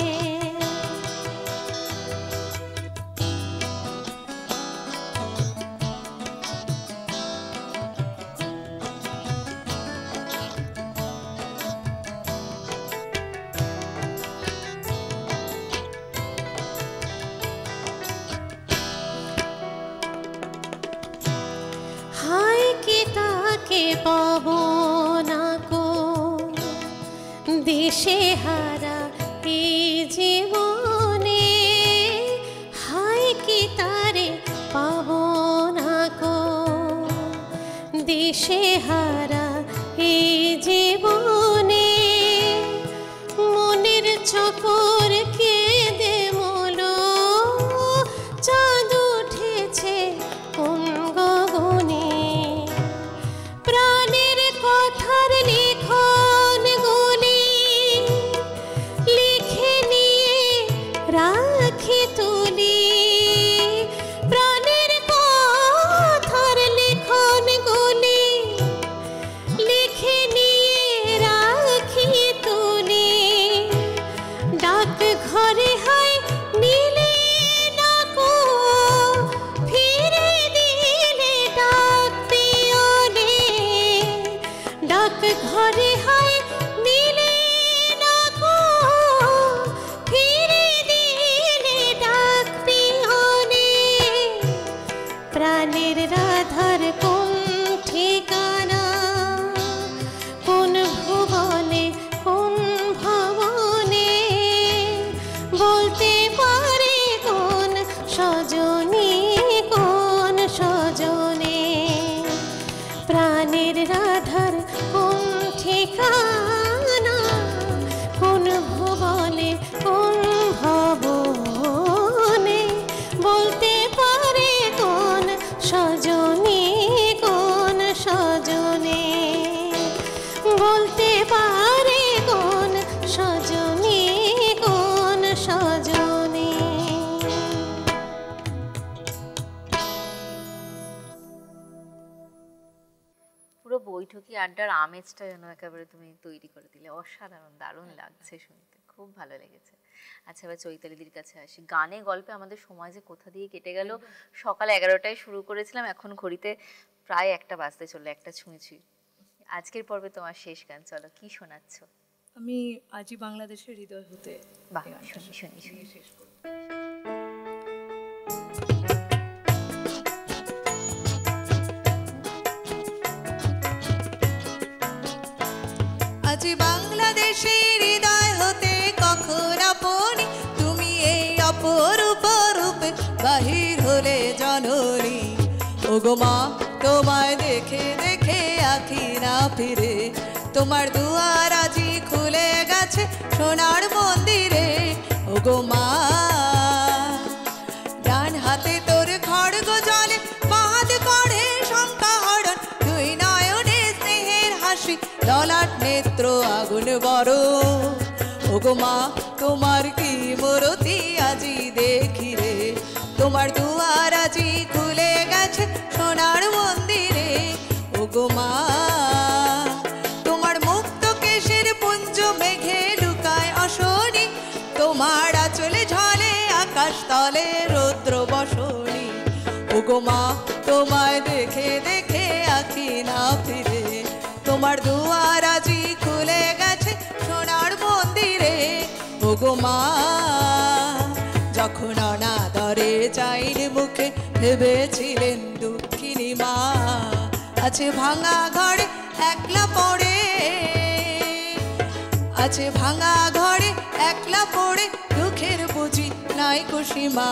হায় কি তাকে পাবো না কো, দেশে হারা এই জীবনে, হায় কি তারে পাবো না কো, দেশে হারা এই জীবনে। মনের চকর কেঁদে মলো, চাঁদ উঠেছে কোন গগনে, প্রাণের কথার লিখন গুলি লিখে নিয়ে রাখি তুলি, প্রাণের কথার লিখন গুলি লিখে নিয়ে রাখি তুলি, ডাক ঘরে হয় নিলে না কো, ফিরে দিলে ডাক পিয়নে, ডাক ঘরে হয় নিলে না কো, ফিরে দিলে ডাক পিয়নে। প্রাণের রাধার কোন ঠিকানা, কোন ভুবনে, কোন ভবনে, বলতে পারে কোন সজনী, প্রাণের রাধার কোন ঠিকানা, কোন ভুবনে কোন ভবনে, বলতে পারে কোন সজনে, কোন সজনে, বলতে পারে কোন সজনে, কোন সজনে। পুরো বৈঠকি আড্ডার আমেজটা যেন একেবারে তুমি তৈরি করে দিলে, অসাধারণ, দারুণ লাগছে শুনতে, খুব ভালো লেগেছে। আচ্ছা, এবার চৈতালিদির কাছে আসি। গানে গল্পে আমাদের সময় যে কোথা দিয়ে কেটে গেল, সকাল 11টায় শুরু করেছিলাম, এখন ঘড়িতে প্রায় 1টা বাজতে চললো, 1টা ছুঁয়েছি। আজকের পর্বে তোমার শেষ গান, চলো কি শোনাচ্ছ? আমি আজই বাংলাদেশের হৃদয় হতে বাহ, শুনি শুনি শুনি। শেষ করব। আজ বাংলাদেশের হৃদয় হতে কখন আপনি তুমি এই অপরূপ রূপে বাহির হলে জননী। ওগো মা, তোমায় দেখে দেখে আঁখি না ফিরে, তোমার দুয়ার আজি খুলে গেছে সোনার মন্দিরে। ওগো মা, ডান হাতে তোর খড়গ জলে, বাঁধ করে শঙ্কা হরণ, দুই নয়নে স্নেহের হাসি, ললাট নেত্র আগুন বড়। ওগো মা, তোমার কি মূরতি আজি দেখি রে, তোমার দুয়ার আজি খুলে গেছে সোনার মন্দিরে। ওগো মা, তোমার মুক্ত কেশের পুঞ্জ মেঘে লুকায় অশনি, তোমার আঁচলে ঝলে আকাশ তলে রৌদ্র বসনি। ওগো মা, তোমায় দেখে দেখে আঁখি না ফিরে, তোমার দুয়ার আজি খুলে গেছে সোনার মন্দিরে। ওগো মা, যখন অনাদরে চাইনি মুখে ভেবেছিলেন দুঃখিনী মা, আছে ভাঙা ঘরে একলা পড়ে, আছে ভাঙা ঘরে একলা পড়ে, দুঃখের বুঝি নাই খুশি মা।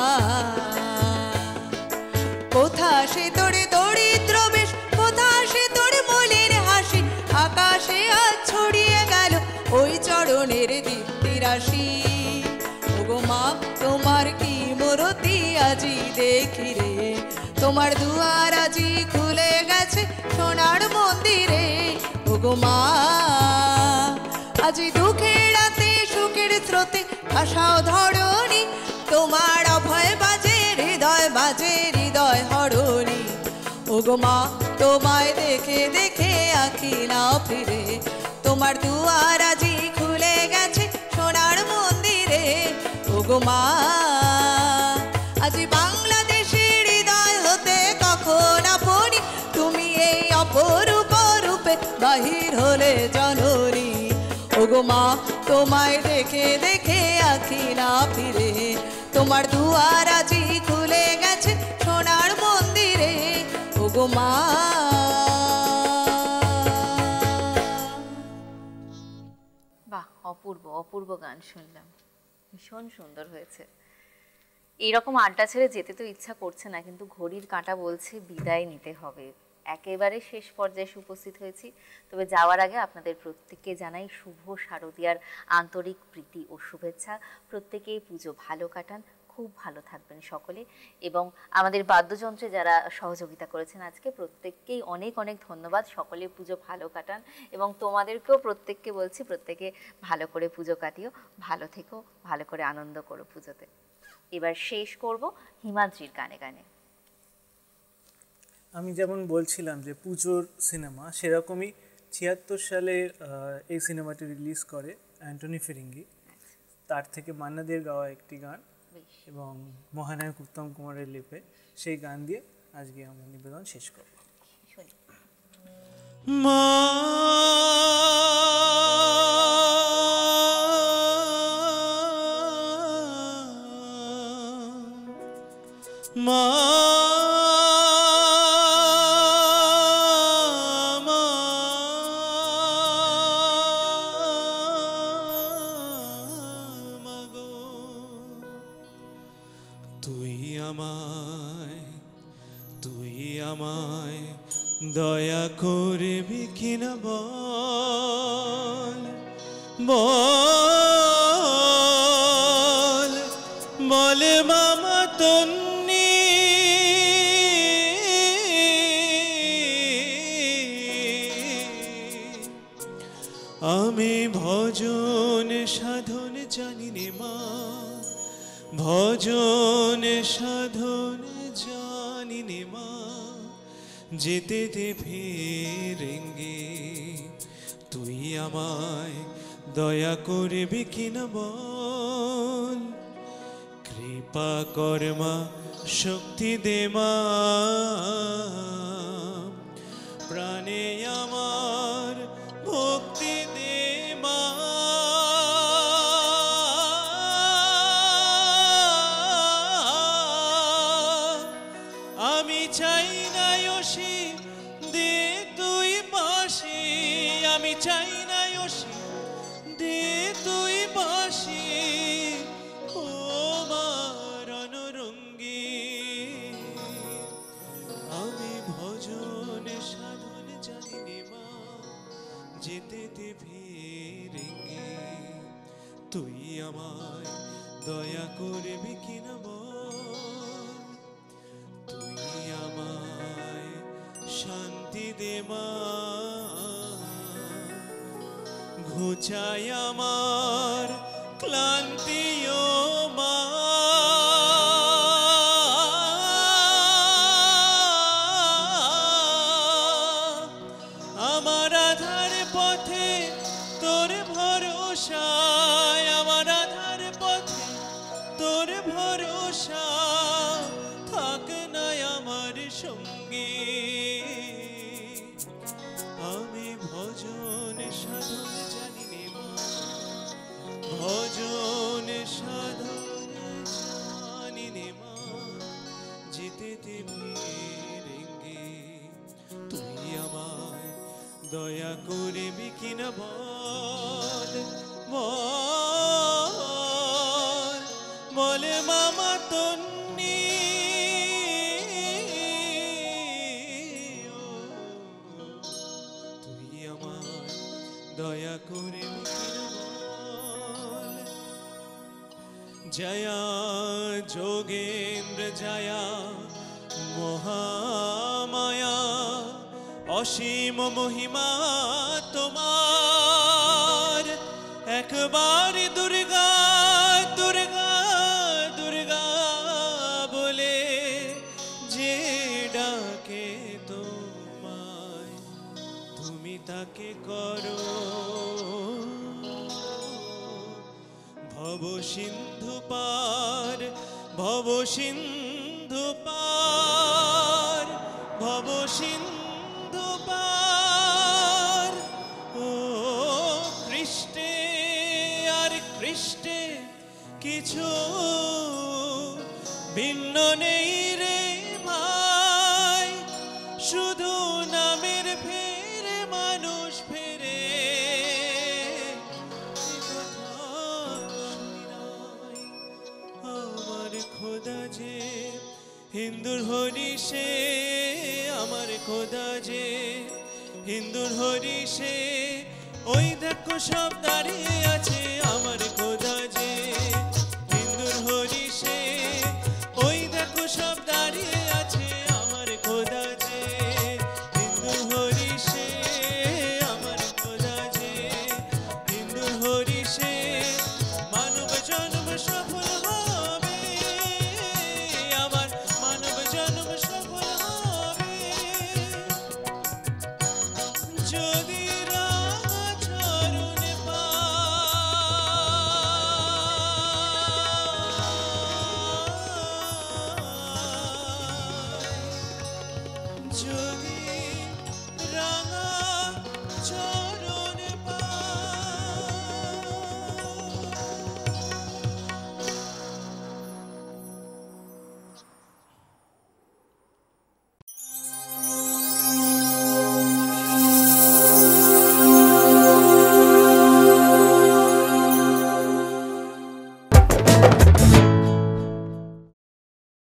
কোথা সে তোরে দরিদ্র বেশ, কোথা সে তোরে মলিন হাসি, আকাশে আজ ছড়িয়ে গেল ওই চরণের দীপ্তি রাশি। ওগো মা, তোমার কি মূরতি আজি দেখি রে, তোমার দুয়ার আজি খুলে গেছে সোনার মন্দিরে। ওগো মা, আজি দুঃখের রাতে সুখের স্রোতে ভাষাও ধরণী, তোমার অভয় বাজে হৃদয় বাজে হৃদয় হরণী। ওগো মা, তোমায় দেখে দেখে আঁখি না ফিরে, তোমার দুয়ার আজি খুলে গেছে সোনার মন্দিরে। ওগো মা, আজি বাংলাদেশের হৃদয় হতে কখন আপনি তুমি এই অপরূপ রূপে বাহির হলে জননী। ওগো মা, তোমায় দেখে দেখে আঁখি না ফিরে, তোমার দুয়ার আজি খুলে গেছে সোনার মন্দিরে। ওগো মা। বাহ, অপূর্ব অপূর্ব গান শুনলাম, ভীষণ সুন্দর হয়েছে। এইরকম আড্ডা ছেড়ে যেতে তো ইচ্ছা করছে না, কিন্তু ঘড়ির কাঁটা বলছে বিদায় নিতে হবে। একেবারে শেষ পর্যায়ে এসে উপস্থিত হয়েছি। তবে যাওয়ার আগে আপনাদের প্রত্যেককে জানাই শুভ শারদীয়ার আন্তরিক প্রীতি ও শুভেচ্ছা। প্রত্যেকেই পুজো ভালো কাটান, খুব ভালো থাকবেন সকলে। এবং আমাদের বাদ্যযন্ত্রে যারা সহযোগিতা করেছেন আজকে, প্রত্যেককেই অনেক অনেক ধন্যবাদ। সকলে পুজো ভালো কাটান এবং তোমাদেরকেও প্রত্যেককে বলছি, প্রত্যেকে ভালো করে পুজো কাটিও, ভালো থেকো, ভালো করে আনন্দ করো পুজোতে। এবার শেষ করব হিমাদ্রির গানে গানে। আমি যেমন বলছিলাম যে পুজোর সিনেমা, সেরকমই 76 সালে এই সিনেমাটি রিলিজ করে অ্যান্টনি ফিরিঙ্গি। তার থেকে মান্না দের গাওয়া একটি গান এবং মহানায়ক উত্তম কুমারের লিপে, সেই গান দিয়ে আজকে আমরা নিবেদন শেষ করব। মা মা তুই আমায় দয়া করবি কিনা বল বল বল মামা তন্নি আমি ভজন সাধন জানি নে মা ভজন সাধন জানি নে মা যেতে তে ফেরেঙ্গে তুই আমায় দয়া করবি কিনা বল কৃপা কর্মা শক্তি দে মা প্রাণে আমার ভক্তি দে মা আমি চাই না ওসি দে তুই বাঁশি আমি চাই না ওসি দে তুই বাঁশি ও রণরঙ্গী আমি ভজন সাধন জানি নে মা যেতে তে ফিরেঙ্গে তুই আমায় দয়া করবি কিনা বল তুই আমায় শান্তি দে মা ঘুচাই আমার ক্লান্তি ও মা আমার আধার পথে তোর ভরসায় আমার আধার পথে তোর ভরসা থাক না আমার সঙ্গী আমি ভজন সাধন জানি নে মা ভজন সাধন জানি নে মা যেতে তে ফিরেঙ্গে তুই আমায় দয়া করবি কিনা বল বল বলে মামা তন্নি তুই আমায় দয়া করবি কিনা বল জয়া যোগেন্দ্র জয়া মহামায়া অসীম মহিমা তোমার একবার দুর্গা দুর্গা দুর্গা বলে যে ডাকে তোমায় তুমি তাকে করো ভব সিন্ধু পার ভব সিন্ধু পার ভব সিন্ধু পার ও কৃষ্ণে আর কৃষ্ণে কিছু ভিন্ন নেই রে ভাই শুধু নামের ফেরে মানুষ ফেরে আমার খোদা যে হিন্দুর হরি সে আমার খোদা যে হিন্দুর হরি সে ওই দেখো সব দাঁড়িয়ে আছে আমার খোদা